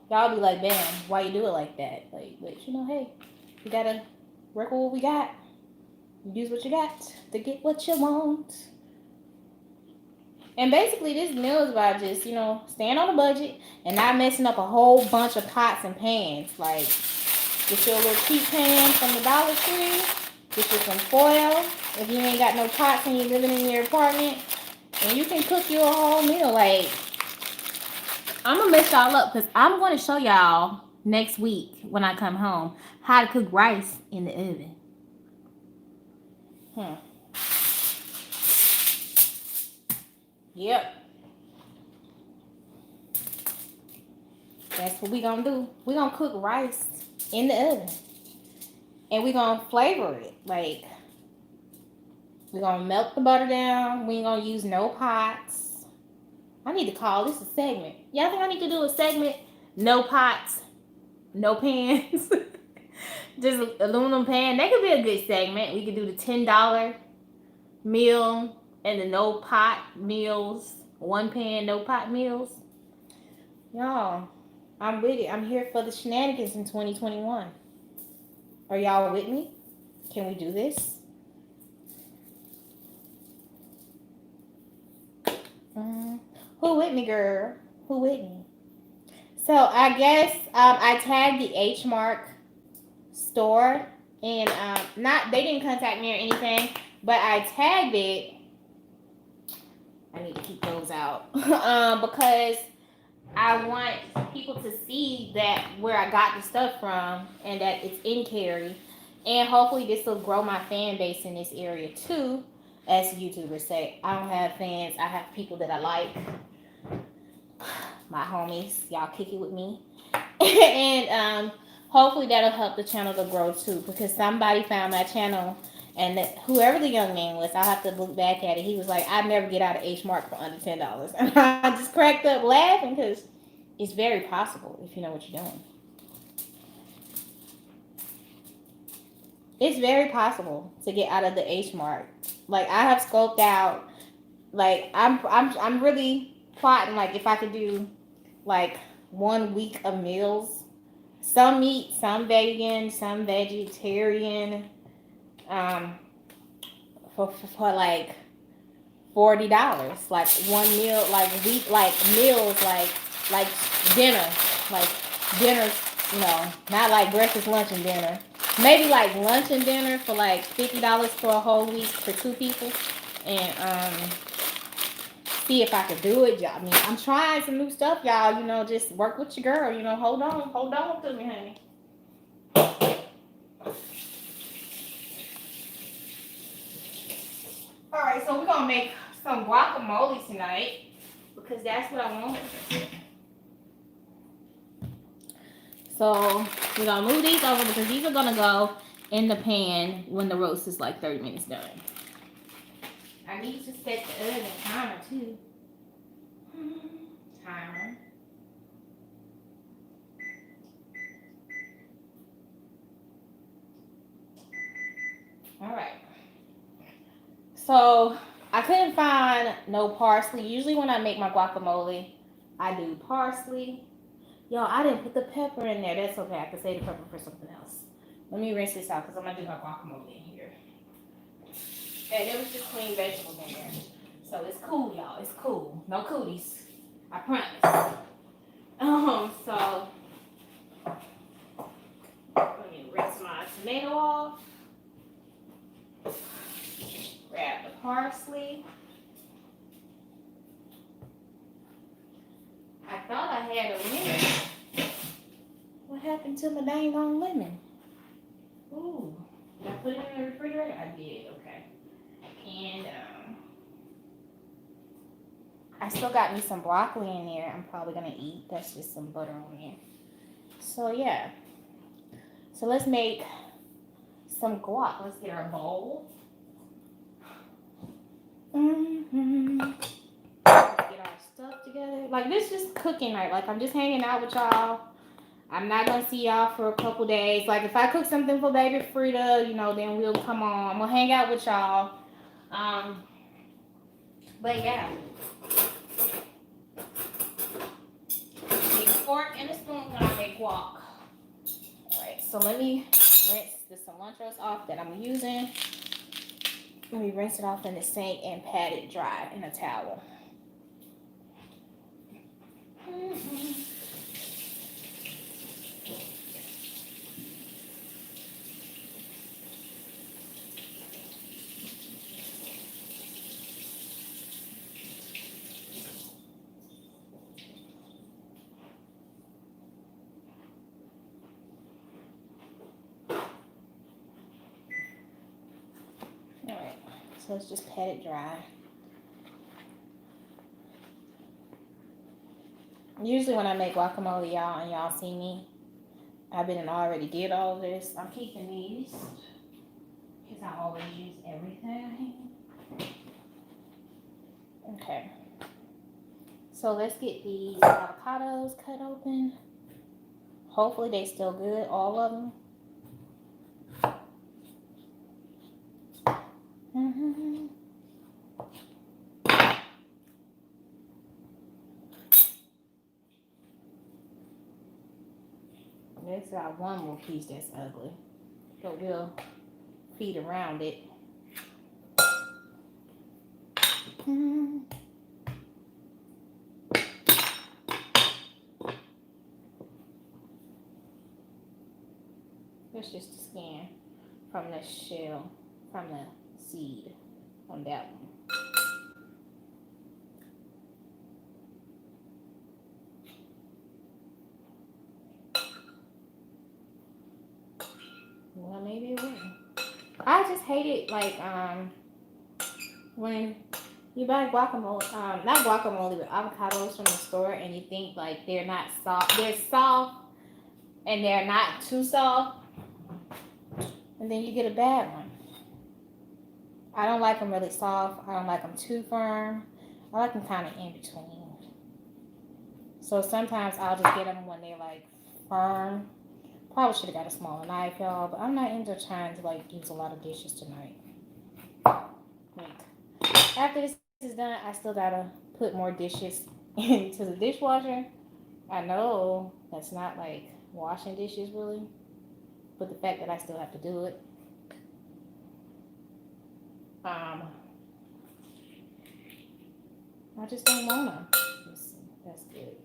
Y'all be like, bam, why you do it like that? Like, but hey, you gotta work with what we got. Use what you got to get what you want. And basically, this meal is about just, staying on a budget and not messing up a whole bunch of pots and pans. Like, get your little cheap pan from the Dollar Tree. Get you some foil. If you ain't got no pots and you're living in your apartment, And you can cook your whole meal. Like, I'm gonna mess y'all up because I'm gonna show y'all next week when I come home how to cook rice in the oven. Hmm. Yep. That's what we gonna do. We gonna cook rice in the oven. And we gonna flavor it. Like, we gonna melt the butter down. We ain't gonna use no pots. I need to call this a segment. Y'all think I need to do a segment? No pots, no pans. Just aluminum pan. That could be a good segment. We could do the $10 meal and the no pot meals. One pan, no pot meals. Y'all, I'm with it. I'm here for the shenanigans in 2021. Are y'all with me? Can we do this? Who with me, girl? Who with me? So I guess I tagged the H Mark store, and not they didn't contact me or anything, but I tagged it. I need to keep those out because I want people to see that where I got the stuff from and that it's in Cary, and hopefully this will grow my fan base in this area too. As YouTubers say, I don't have fans. I have people that I like, my homies. Y'all kick it with me, and hopefully that'll help the channel to grow too. Because somebody found my channel, and that whoever the young man was, I'll have to look back at it. He was like, "I never get out of H Mark for under $10," and I just cracked up laughing because it's very possible if you know what you're doing. It's very possible to get out of the H Mark. Like I have scoped out. Like I'm really plotting. Like if I could do like 1 week of meals, some meat, some vegan, some vegetarian, um, for like $40. Like one meal, like week, like meals, like dinner, like dinners. You know, not like breakfast, lunch, and dinner. Maybe like lunch and dinner for like $50 for a whole week for two people, and see if I could do it. I mean, I'm trying some new stuff, y'all. You know, just work with your girl. You know, hold on to me, honey. All right, so we're gonna make some guacamole tonight because that's what I want. So we're gonna move these over because these are gonna go in the pan when the roast is like 30 minutes done. I need to set the oven timer too. Timer. All right. So I couldn't find no parsley. Usually when I make my guacamole, I do parsley. Yo, I didn't put the pepper in there. That's okay. I can save the pepper for something else. Let me rinse this out because I'm gonna do my guacamole in here. And there was just clean vegetables in there. So it's cool, y'all. It's cool. No cooties. I promise. So let me rinse my tomato off. Grab the parsley. I thought I had a lemon. What happened to my dang on lemon? Ooh, did I put it in the refrigerator? I did. Okay. And I still got me some broccoli in there. I'm probably gonna eat. That's just some butter on there. So yeah. So let's make some guac. Let's get our bowl. Let's get our stuff together. Like this is cooking night. Like I'm just hanging out with y'all. I'm not gonna see y'all for a couple days. Like if I cook something for baby Frida, you know, then we'll come on. We'll hang out with y'all. But yeah. Need a fork and a spoon when I make guac. Alright, so let me rinse the cilantro off that I'm using. Let me rinse it off in the sink and pat it dry in a towel. So let's just pat it dry. Usually when I make guacamole, y'all, and y'all see me, I've been and already did all of this. I'm keeping these because I always use everything. Okay. So let's get these avocados cut open. Hopefully they still good, all of them. There's got one more piece that's ugly, but we'll feed around it. That's just the skin from the shell, from the seed on that one. Well, maybe it will. I just hate it, like, when you buy guacamole, not guacamole, but avocados from the store, and you think, like, they're not soft. They're soft, and they're not too soft, and then you get a bad one. I don't like them really soft. I don't like them too firm. I like them kind of in between. So sometimes I'll just get them when they're, like, firm. Probably should have got a smaller knife, y'all, but I'm not into trying to, like, use a lot of dishes tonight. Wait. After this is done, I still gotta put more dishes into the dishwasher. I know that's not like washing dishes really, but the fact that I still have to do it. I just don't wanna. That's good.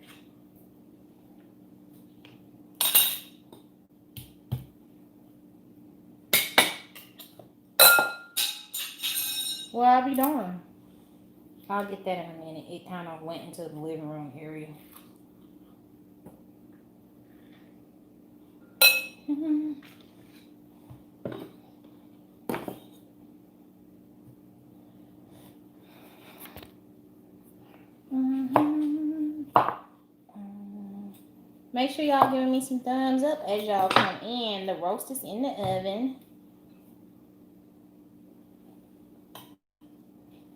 Well, I'll be done. I'll get that in a minute. It kind of went into the living room area. Make sure y'all giving me some thumbs up as y'all come in. The roast is in the oven.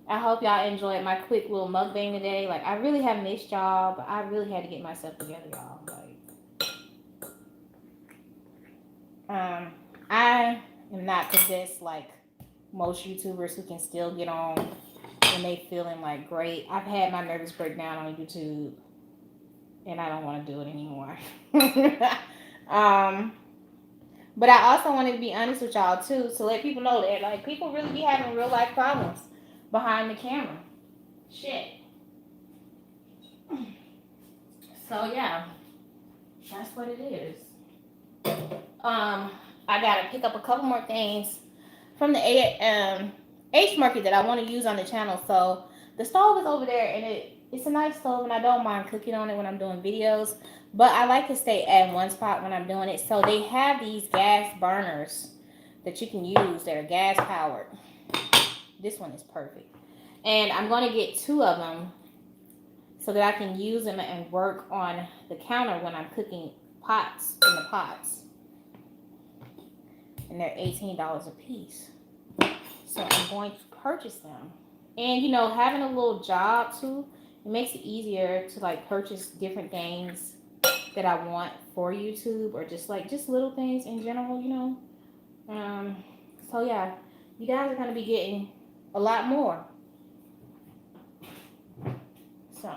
I hope y'all enjoyed my quick little mukbang today. Like, I really have missed y'all, but I really had to get myself together, y'all. Like, I am not possessed like most YouTubers who can still get on when they feeling like great. I've had my nervous breakdown on YouTube, and I don't want to do it anymore. But I also wanted to be honest with y'all too, to let people know that like people really be having real life problems behind the camera. Shit. So yeah, that's what it is. I gotta pick up a couple more things from the H Market that I want to use on the channel. So the stove is over there, and it's a nice stove, and I don't mind cooking on it when I'm doing videos. But I like to stay at one spot when I'm doing it. So they have these gas burners that you can use that are gas powered. This one is perfect, and I'm going to get 2 of them so that I can use them and work on the counter when I'm cooking pots in the pots. And they're $18 a piece. So I'm going to purchase them. And you know, having a little job too, it makes it easier to like purchase different things that I want for YouTube, or just little things in general, you know. So yeah, you guys are gonna be getting a lot more. So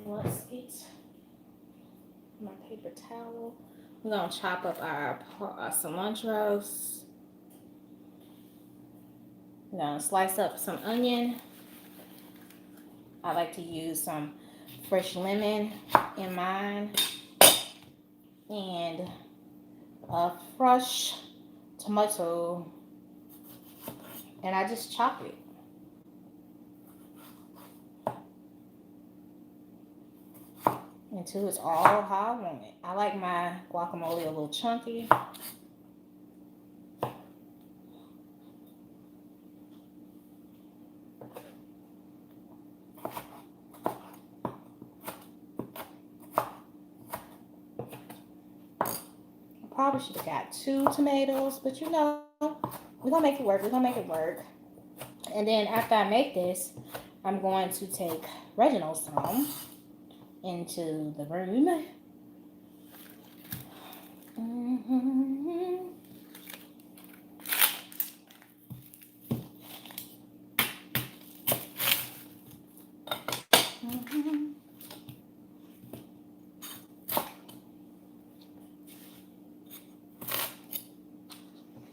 let's get my paper towel. We're gonna chop up our cilantro. I'm gonna slice up some onion. I like to use some fresh lemon in mine, and a fresh tomato, and I just chop it. Until it's all how I want it. I like my guacamole a little chunky. probably should have got 2 tomatoes, but you know, we're gonna make it work. We're gonna make it work. And then after I make this, I'm going to take Reginald's some into the room. Mm-hmm. Mm-hmm.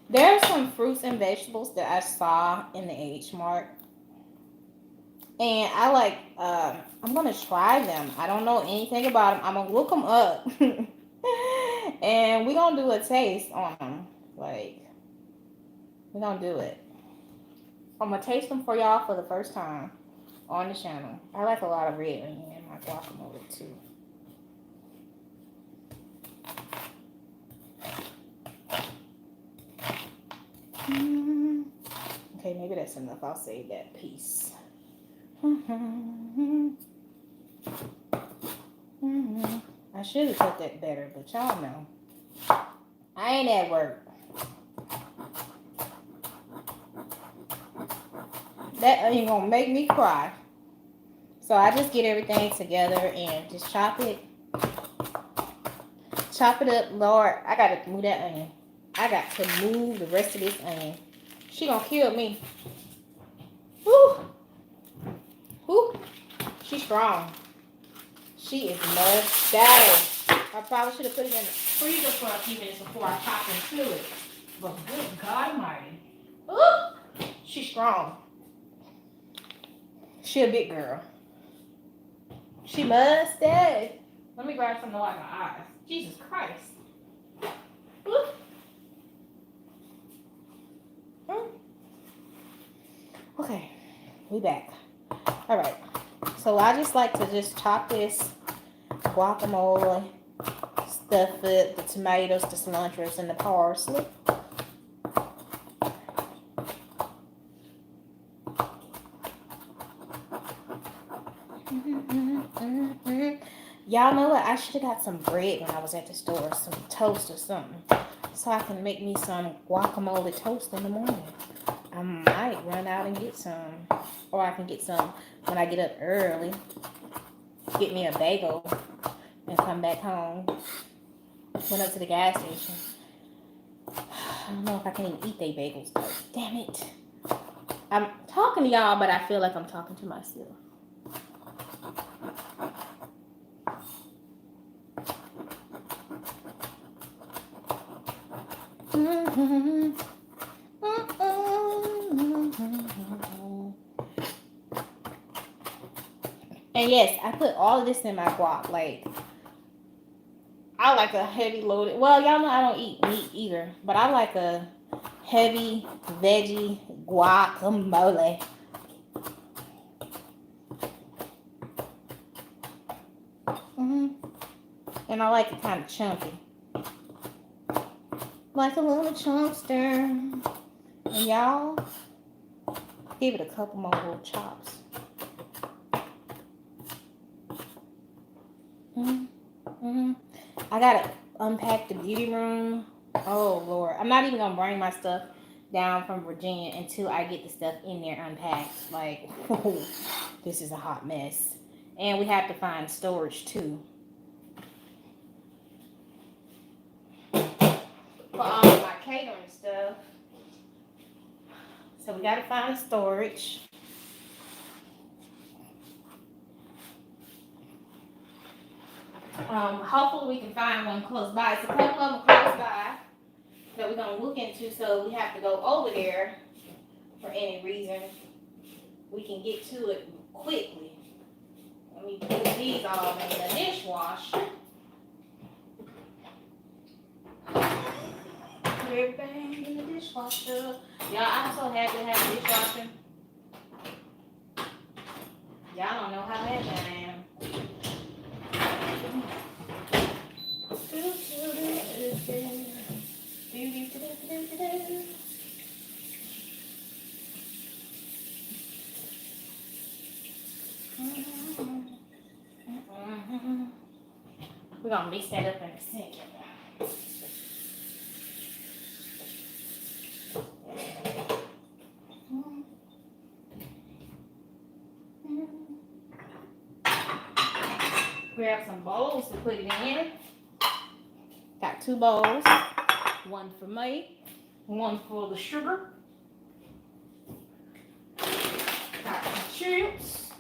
There are some fruits and vegetables that I saw in the H Mart, and I like. I'm gonna try them. I don't know anything about them. I'm gonna look them up, and we're gonna do a taste on them. Like we're gonna do it. I'm gonna taste them for y'all for the first time on the channel. I like a lot of red onion in my guacamole too. Mm. Okay, maybe that's enough. I'll save that piece. I should have cooked that better, but y'all know. I ain't at work. That ain't gonna make me cry. So I just get everything together and just chop it. Chop it up, Lord. I gotta move that onion. I got to move the rest of this onion. She gonna kill me. Woo! Woo! She's strong. She is mustache. I probably should have put it in the freezer for a few minutes before I chopped into it. But good God Almighty. Ooh! She's strong. She a big girl. She mustache. Let me grab some to wipe my eyes. Jesus Christ. Ooh. Okay, we back. All right. So I just like to just chop this guacamole, stuff it, the tomatoes, the cilantros, and the parsley. Y'all know what? I should have got some bread when I was at the store, some toast or something, so I can make me some guacamole toast in the morning. I might run out and get some, or I can get some when I get up early. Get me a bagel and come back home. Went up to the gas station. I don't know if I can even eat they bagels though. Damn it. I'm talking to y'all, but I feel like I'm talking to myself. And yes, I put all of this in my guac. Like, I like a heavy loaded. Well, y'all know I don't eat meat either, but I like a heavy veggie guacamole. And I like it kind of chunky, like a little chunkster. And y'all give it a couple more little chops. I gotta unpack the beauty room. Oh Lord, I'm not even gonna bring my stuff down from Virginia until I get the stuff in there unpacked. Like, this is a hot mess, and we have to find storage too for all of my catering stuff. So we gotta find storage. Hopefully we can find one close by. It's a couple of them close by that we're gonna look into, so we have to go over there for any reason. We can get to it quickly. Let me put these all in the dishwasher. Put everything in the dishwasher. Y'all, I'm so happy to have a dishwasher. Y'all don't know how happy I am. We're gonna mix that up in a second. grab some bowls to put it in. Got 2 bowls. One for me, one for the sugar. Got some chips.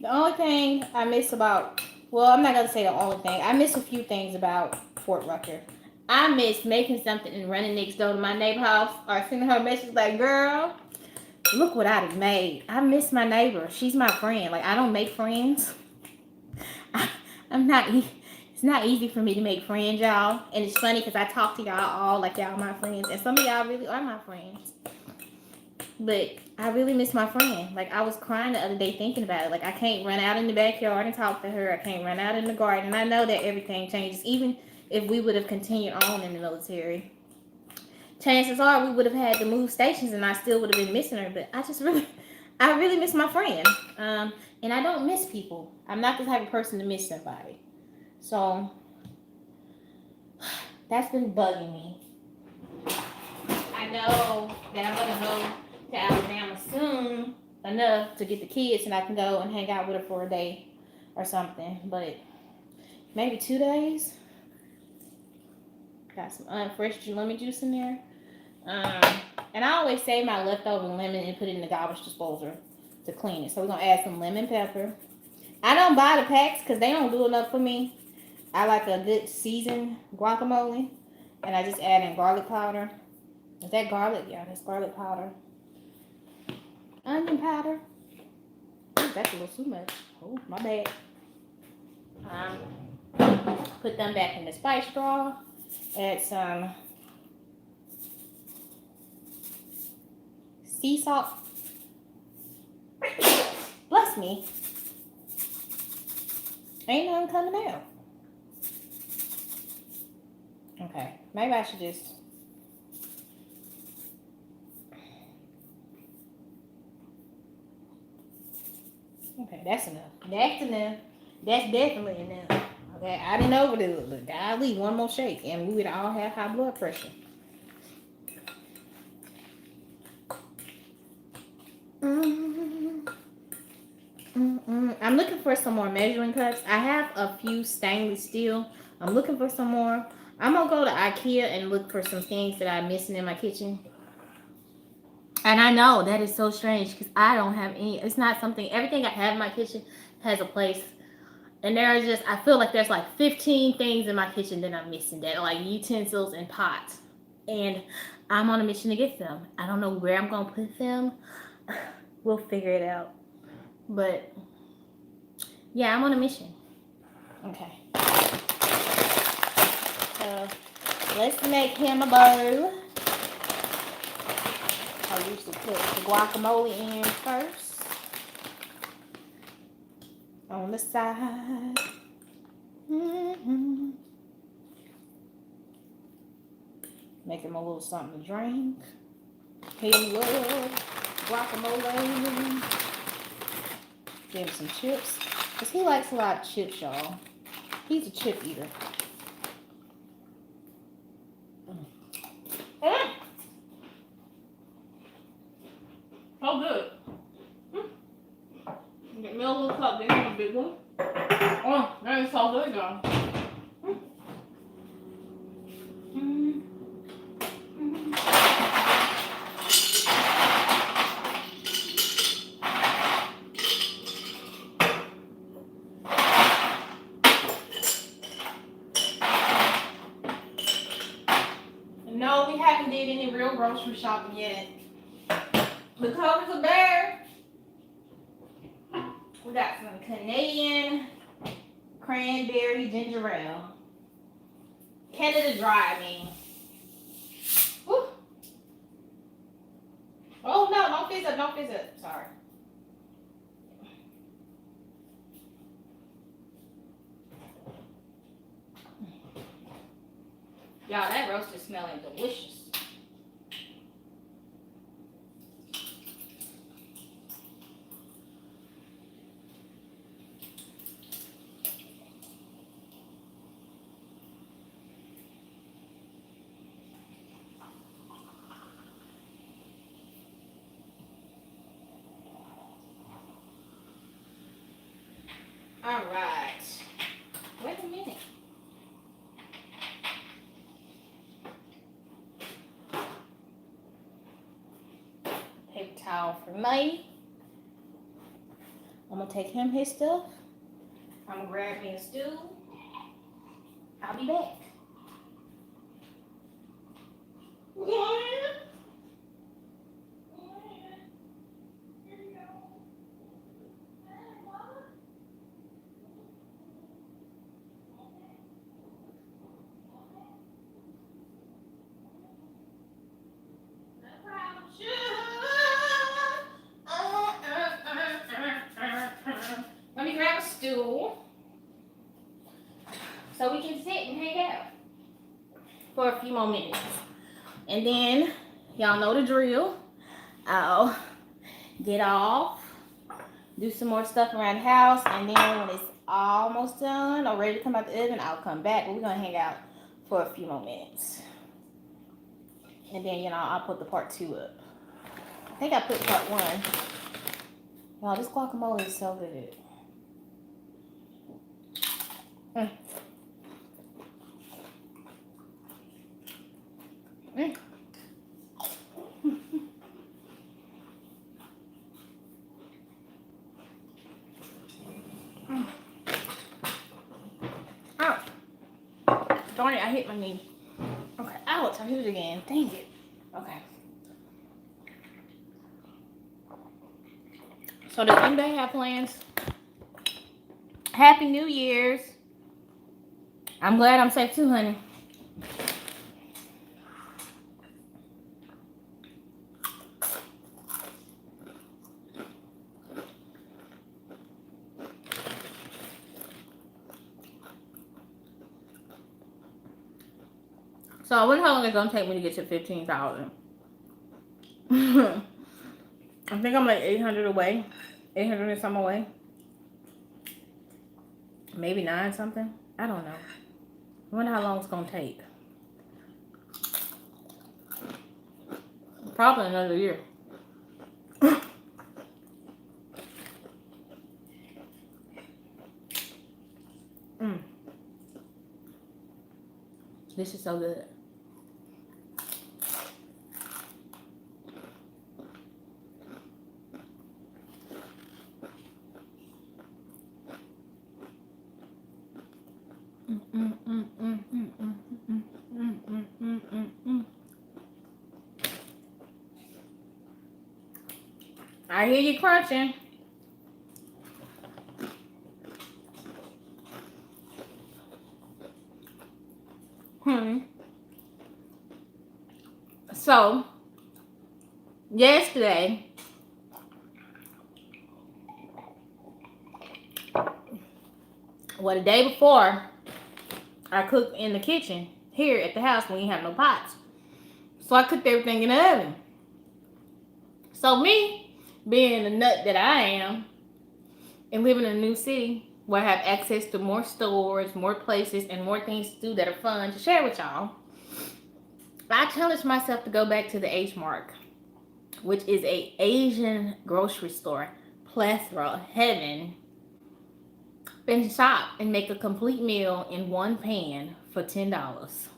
The only thing I miss about, well, I'm not going to say the only thing. I miss a few things about Fort Rucker. I miss making something and running next door to my neighbor house or sending her a message like, girl, look what I done made. I miss my neighbor. She's my friend. Like, I don't make friends. I'm not, it's not easy for me to make friends, y'all. And it's funny because I talk to y'all all like y'all my friends. And some of y'all really are my friends. But I really miss my friend. Like, I was crying the other day thinking about it. Like, I can't run out in the backyard and talk to her. I can't run out in the garden. And I know that everything changes. Even if we would have continued on in the military, chances are we would have had to move stations and I still would have been missing her. But I really miss my friend. And I don't miss people. I'm not the type of person to miss somebody. So, that's been bugging me. I know that I'm going to go to Alabama soon enough to get the kids and I can go and hang out with her for a day or something. But maybe 2 days. Got some fresh lemon juice in there. And I always save my leftover lemon and put it in the garbage disposal to clean it. So we're going to add some lemon pepper. I don't buy the packs because they don't do enough for me. I like a good seasoned guacamole. And I just add in garlic powder. Is that garlic? Yeah, that's garlic powder. Onion powder. Ooh, that's a little too much. Oh, my bad. Put them back in the spice jar. Add some sea salt. Bless me. Ain't nothing coming out. Okay, maybe I should just. Okay, that's enough. That's enough. That's definitely enough. Okay, I didn't overdo it, but golly, one more shake and we would all have high blood pressure. I'm looking for some more measuring cups. I have a few stainless steel. I'm looking for some more. I'm gonna go to IKEA and look for some things that I'm missing in my kitchen. And I know that is so strange because I don't have any. It's not something. Everything I have in my kitchen has a place. And there are just, I feel like there's like 15 things in my kitchen that I'm missing that are like utensils and pots. And I'm on a mission to get them. I don't know where I'm gonna put them. We'll figure it out. But yeah, I'm on a mission. Okay. So let's make him a bowl. I usually put the guacamole in first. On the side. Make him a little something to drink. He loves guacamole. Give him some chips. Because he likes a lot of chips, y'all. He's a chip eater. So good. Get me a little cup, then have a big one. Oh, that is so good, y'all. No, we haven't did any real grocery shopping yet. Because it's a bear. We got some Canadian cranberry ginger ale. Canada Dry, I mean. Woo. Oh no, don't fizz up, don't fizz up. Sorry. Y'all, that roast is smelling delicious. All right. Wait a minute. Paper towel for May. I'm gonna take him his stuff. I'm gonna grab me a stool. I'll be back. Let me grab a stool so we can sit and hang out for a few more minutes. And then, y'all know the drill. I'll get off, do some more stuff around the house, and then when it's almost done or ready to come out the oven, I'll come back. But we're going to hang out for a few more minutes. And then, I'll put the part 2 up. I think I put part 1. Wow, this guacamole is so good. Mm. Mm. Mm. Ow. Darn it, I hit my knee. Okay, ouch, I hit it again. Dang it. Okay. So does anybody have plans? Happy New Year's. I'm glad I'm safe too, honey. So I wonder how long it's gonna take me to get to 15,000. I think I'm like 800 away. 800 and some away. Maybe 9 something. I don't know. I wonder how long it's gonna take. Probably another year. This is so good. I hear you crunching. So, yesterday, well, the day before, I cooked in the kitchen here at the house when we have no pots. So I cooked everything in the oven. So me, being the nut that I am, and living in a new city where I have access to more stores, more places, and more things to do that are fun to share with y'all, I challenged myself to go back to the H Mark, which is a Asian grocery store, plethora, heaven, and shop and make a complete meal in one pan for $10.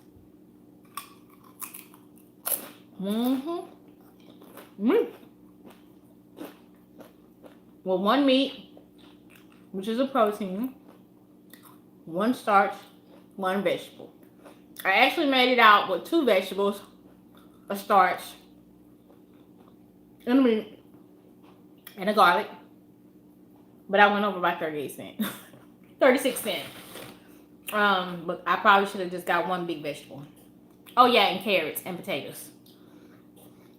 Well, one meat, which is a protein, one starch, one vegetable. I actually made it out with 2 vegetables, a starch, and a meat, and a garlic. But I went over by 38 cents. 36 cents. But I probably should have just got 1 big vegetable. Oh yeah, and carrots and potatoes.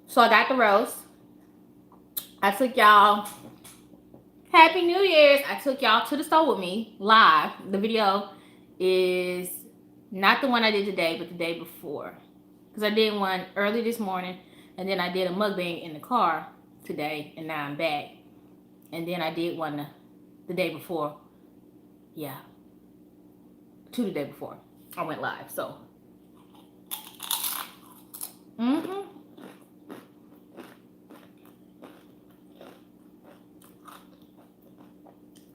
So I got the roast. I took y'all, Happy New Year's. I took y'all to the store with me live. The video is not the one I did today, but the day before. Because I did one early this morning, and then I did a mukbang in the car today, and now I'm back. And then I did one the day before. Yeah. 2 the day before. I went live, so.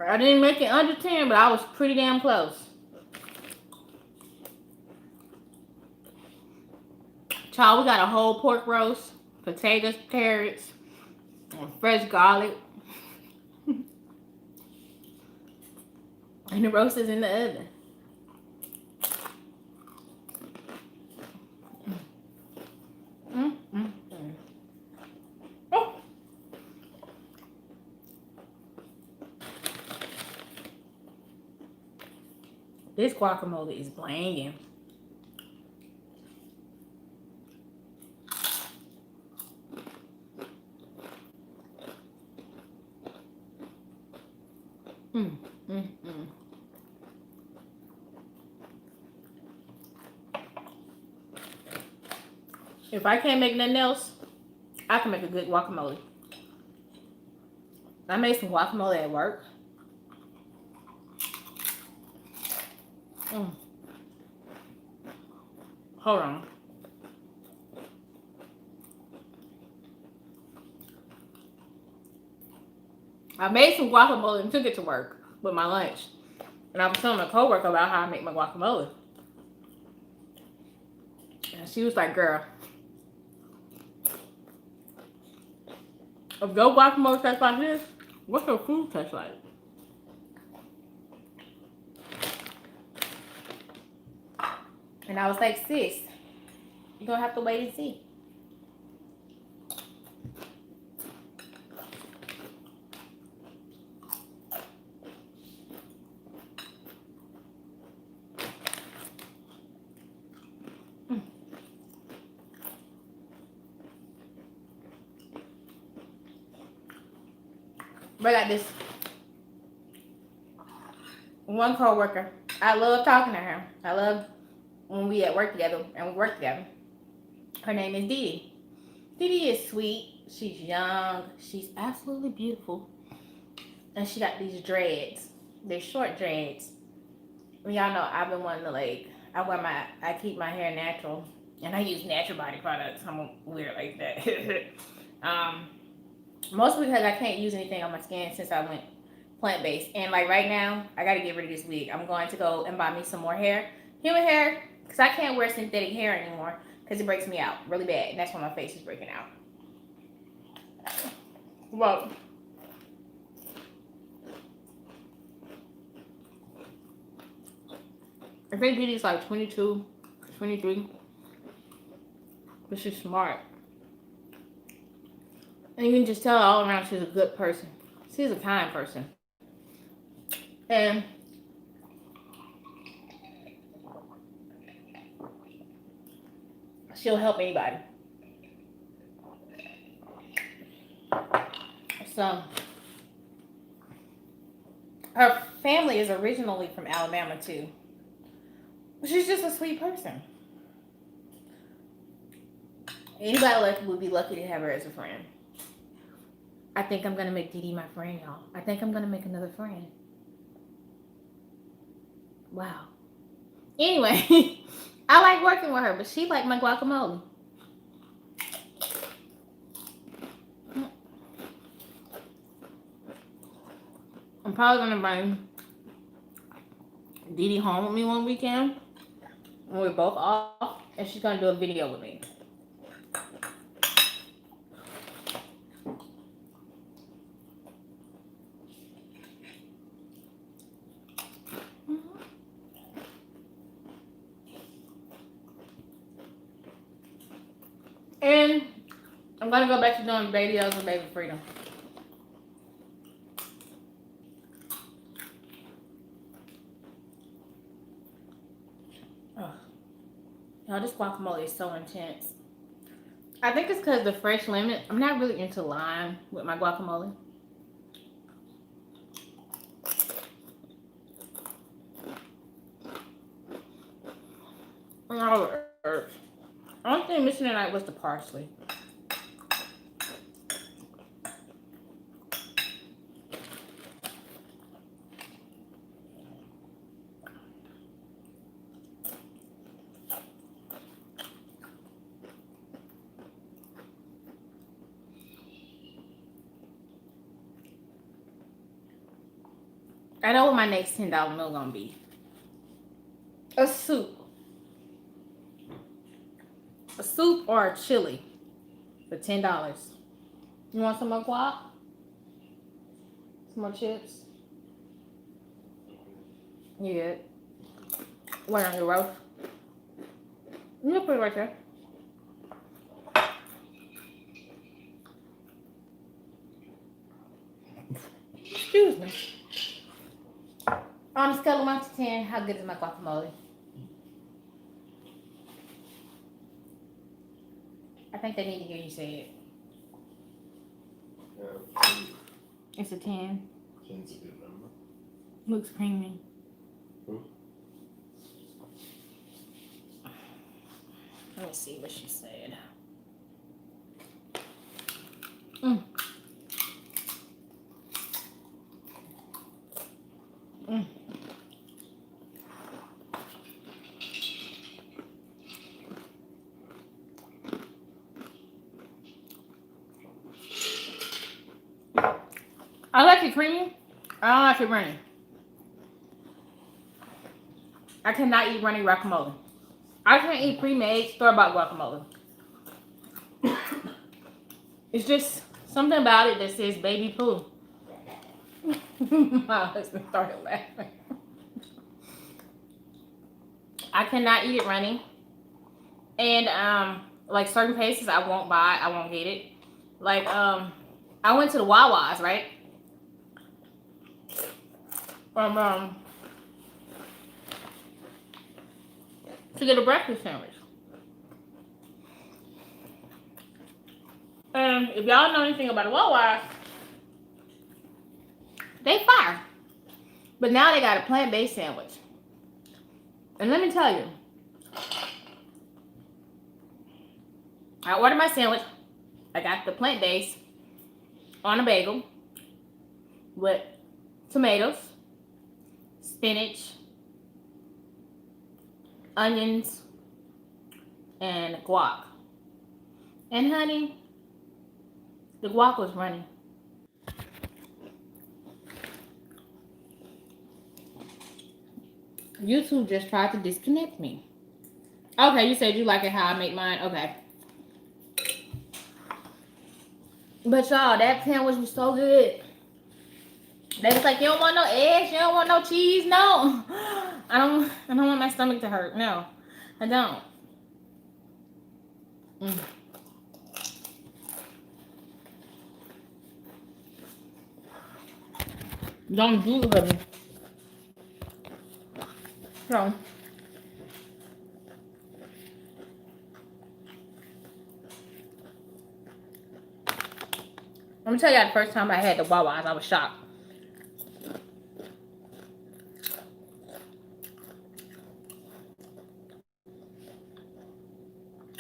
I didn't make it under 10, but I was pretty damn close. Child, we got a whole pork roast, potatoes, carrots, and fresh garlic. And the roast is in the oven. Oh. This guacamole is blanging. Mm, mm, mm. If I can't make nothing else, I can make a good guacamole. I made some guacamole at work. Mm. Hold on. I made some guacamole and took it to work with my lunch. And I was telling my coworker about how I make my guacamole. And she was like, girl, if your guacamole tastes like this, what's your food taste like? And I was like, sis, you're going to have to wait and see. But I got this one coworker. I love talking to her. I love when we at work together and we work together. Her name is Dee. Dee is sweet. She's young. She's absolutely beautiful. And she got these dreads. They're short dreads. Y'all know I've been wanting to I keep my hair natural. And I use natural body products. I'm weird like that. Mostly because I can't use anything on my skin since I went plant-based. And like right now, I got to get rid of this wig. I'm going to go and buy me some more hair. Human hair. Because I can't wear synthetic hair anymore. Because it breaks me out really bad. And that's why my face is breaking out. Well, I think Diddy's like 22, 23. But she's smart. And you can just tell all around she's a good person. She's a kind person. And she'll help anybody. So, her family is originally from Alabama too. She's just a sweet person. Anybody would be lucky to have her as a friend. I think I'm gonna make Dee my friend, y'all. I think I'm gonna make another friend. Wow. Anyway, I like working with her, but she liked my guacamole. I'm probably gonna bring Dee home with me one weekend when we're both off, and she's gonna do a video with me. And I'm gonna go back to doing videos with Baby Freedom. Oh. Y'all, this guacamole is so intense. I think it's because the fresh lemon. I'm not really into lime with my guacamole. And all the herbs. Only thing missing tonight was the parsley. I know what my next $10 meal gonna be. A soup. A soup or a chili for $10. You want some more guac? Some more chips? You good? What on your roast? You put it right there. Excuse me. On a scale of 1 to 10, how good is my guacamole? I think they need to hear you say it. It's a 10. 10's a good number. Looks creamy. Let me see what she said. Mm. Mm. I like it creamy. I don't like it runny. I cannot eat runny guacamole. I can't eat pre-made store-bought guacamole. It's just something about it that says baby poo. My husband started laughing. I cannot eat it runny. And like certain places I won't buy, I won't get it. Like I went to the Wawa's, right? To get a breakfast sandwich. And if y'all know anything about the Wawa's, they fire. But now they got a plant-based sandwich. And let me tell you, I ordered my sandwich. I got the plant-based on a bagel with tomatoes, spinach, onions, and guac. And honey, the guac was running. YouTube just tried to disconnect me. Okay, you said you like it how I make mine. Okay. But y'all, that sandwich was so good. They was like, you don't want no eggs, you don't want no cheese. No. I don't want my stomach to hurt. No. I don't. Don't do it, honey. No. Let me tell you, the first time I had the Wawa's, I was shocked.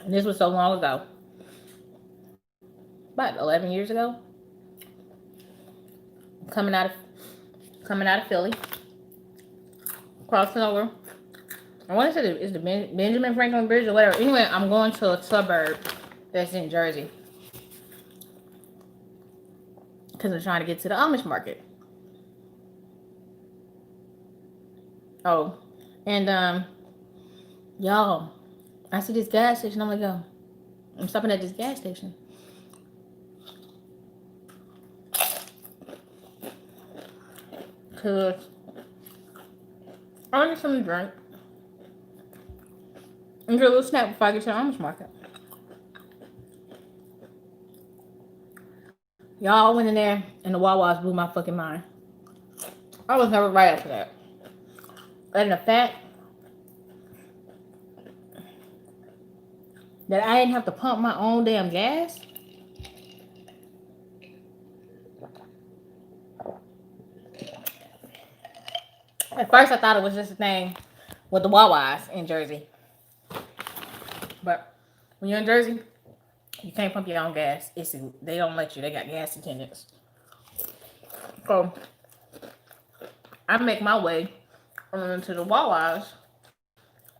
And this was so long ago. About 11 years ago. Coming out of Philly. Crossing over. I want to say it's the Benjamin Franklin Bridge or whatever. Anyway, I'm going to a suburb that's in Jersey. Because I'm trying to get to the Amish market. Oh. And, y'all, I see this gas station. I'm like, yo, I'm stopping at this gas station. Because I need something to drink. And get a little snack before I get to the Amish market. Y'all went in there and the Wawa's blew my fucking mind. I was never right after that. And the fact that I didn't have to pump my own damn gas. At first I thought it was just a thing with the Wawa's in Jersey. But when you're in Jersey, you can't pump your own gas. They don't let you. They got gas attendants. So I make my way to the Wawa's,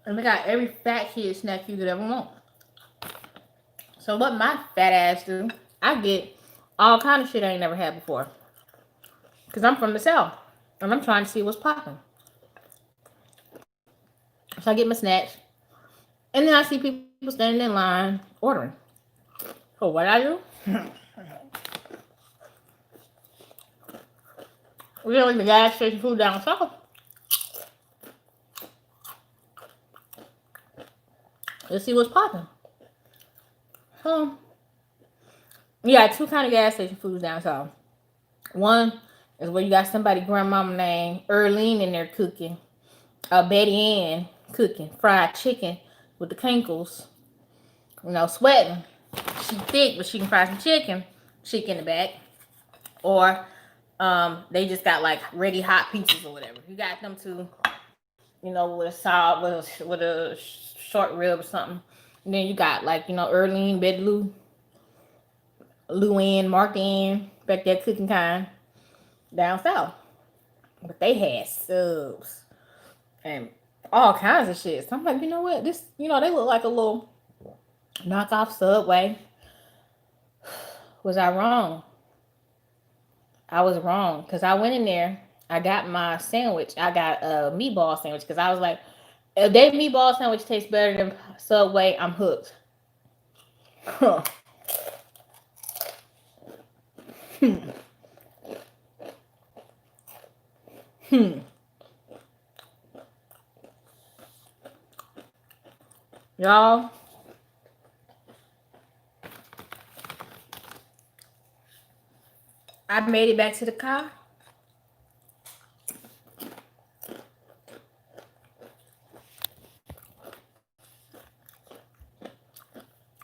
and they got every fat kid snack you could ever want. So what my fat ass do, I get all kind of shit I ain't never had before. Because I'm from the South. and I'm trying to see what's popping. So I get my snacks, and then I see people standing in line ordering. So what I do? We go to the gas station food down south. Let's see what's popping. So you got two kind of gas station foods down south. One is where you got somebody grandmama named Earlene in there cooking. Betty Ann cooking fried chicken with the kinkles. You know, sweating. She thick, but she can fry some chicken in the back. Or they just got like ready hot pizzas or whatever. You got them too, you know, with a salt, with a short rib or something. And then you got like, you know, Earlene, Betty Lou Ann, Mark Ann, back there cooking kind down south. But they had subs and all kinds of shit. So I'm like, you know what? This, you know, they look like a little knockoff Subway. Was I wrong? I was wrong because I went in there. I got my sandwich. I got a meatball sandwich because I was like, if their meatball sandwich tastes better than Subway, I'm hooked. Huh. Hmm. Hmm. Y'all, I made it back to the car.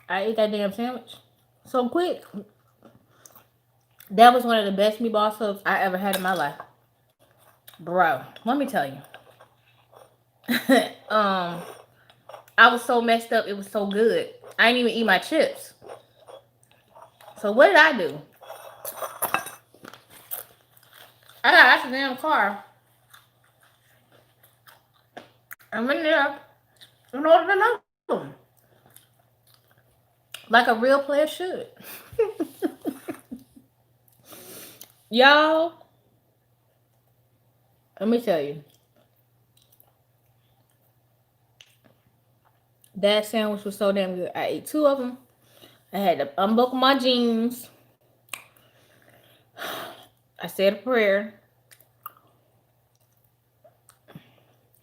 I ate that damn sandwich so quick. That was one of the best meatball subs I ever had in my life. Bro, let me tell you. um, I was so messed up. It was so good. I didn't even eat my chips. So what did I do? I got out the damn car. I went there and ordered another one. Like a real player should. Y'all, let me tell you. That sandwich was so damn good. I ate two of them. I had to unbuckle my jeans. I said a prayer.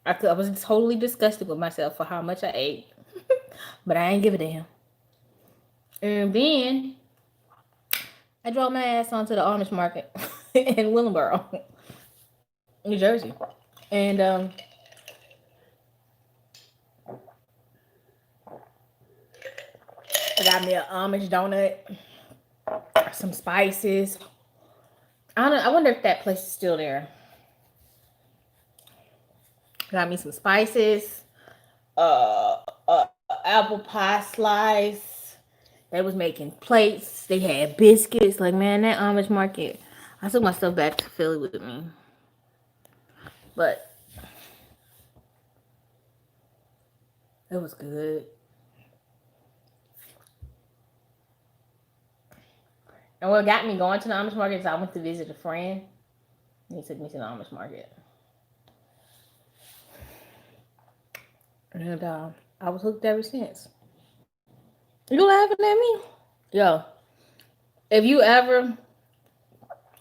I was totally disgusted with myself for how much I ate. But I ain't give a damn. And then I drove my ass onto the Amish market in Willingboro, New Jersey. And I got me an Amish donut, some spices. I wonder if that place is still there. Got me some spices, apple pie slice. They was making plates. They had biscuits. Like, man, that Amish market. I took my stuff back to Philly with me. But it was good. And what got me going to the Amish market is I went to visit a friend. And he took me to the Amish market. And I was hooked ever since. You laughing at me? Yo, if you ever,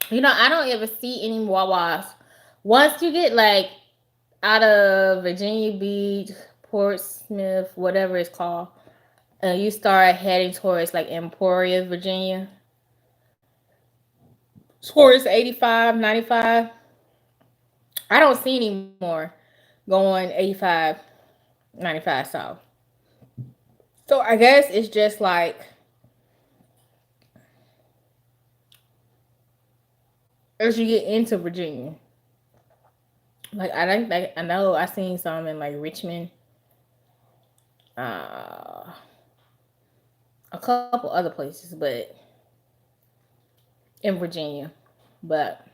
you know, I don't ever see any Wawas. Once you get like out of Virginia Beach, Portsmouth, whatever it's called, and you start heading towards like Emporia, Virginia, towards 85, 95, I don't see anymore going 85, 95 south. So I guess it's just like as you get into Virginia. Like I know I seen some in like Richmond, uh, a couple other places, but in Virginia, but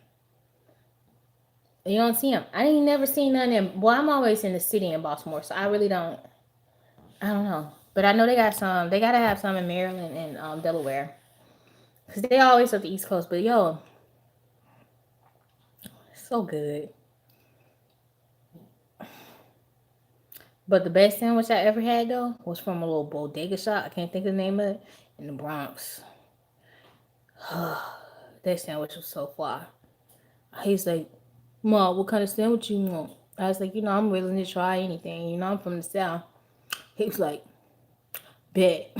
you don't see them. I ain't never seen none of them. Well, I'm always in the city in Baltimore, so I really don't. I don't know, but I know they got some. They gotta have some in Maryland and Delaware, cause they always up the East Coast. But yo, So good. But the best sandwich I ever had though was from a little bodega shop. I can't think of the name of it in the Bronx. That sandwich was so fly. He's like, "Mom, what kind of sandwich you want?" I was like, I'm willing to try anything. I'm from the South. He was like, "Bet."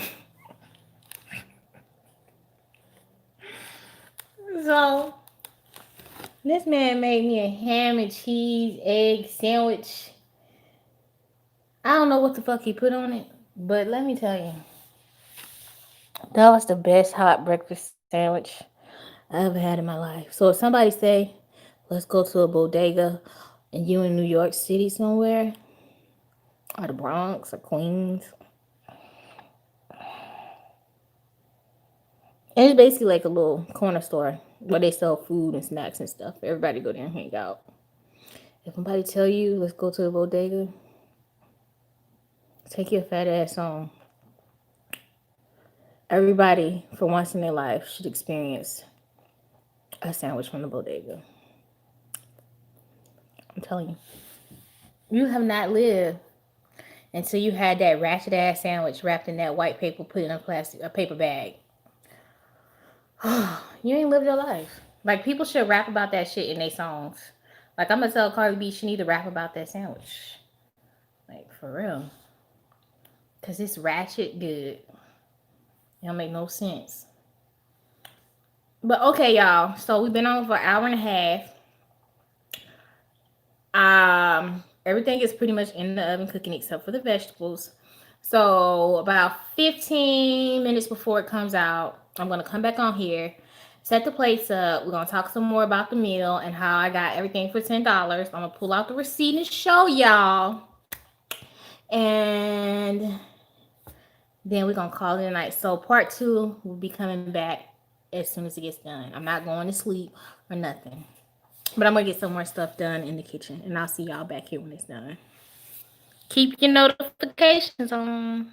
So this man made me a ham and cheese egg sandwich. I don't know what the fuck he put on it, but let me tell you, that was the best hot breakfast sandwich I ever had in my life. So if somebody say, let's go to a bodega and you in New York City somewhere, or the Bronx or Queens, and it's basically like a little corner store where they sell food and snacks and stuff. Everybody go there and hang out. If somebody tell you, let's go to the bodega, take your fat ass on. Everybody, for once in their life, should experience a sandwich from the bodega. I'm telling you. You have not lived until you had that ratchet ass sandwich wrapped in that white paper, put in a paper bag. You ain't lived your life. Like, people should rap about that shit in their songs. Like, I'm gonna tell Cardi B she need to rap about that sandwich. Like, for real. Cause it's ratchet good. It don't make no sense. But okay, y'all. So we've been on for an hour and a half. Everything is pretty much in the oven cooking except for the vegetables. So about 15 minutes before it comes out, I'm gonna come back on here, set the plates up. We're gonna talk some more about the meal and how I got everything for $10. I'm gonna pull out the receipt and show y'all. And then we're gonna call it a night. So part 2 will be coming back as soon as it gets done. I'm not going to sleep or nothing. But I'm gonna get some more stuff done in the kitchen, and I'll see y'all back here when it's done. Keep your notifications on.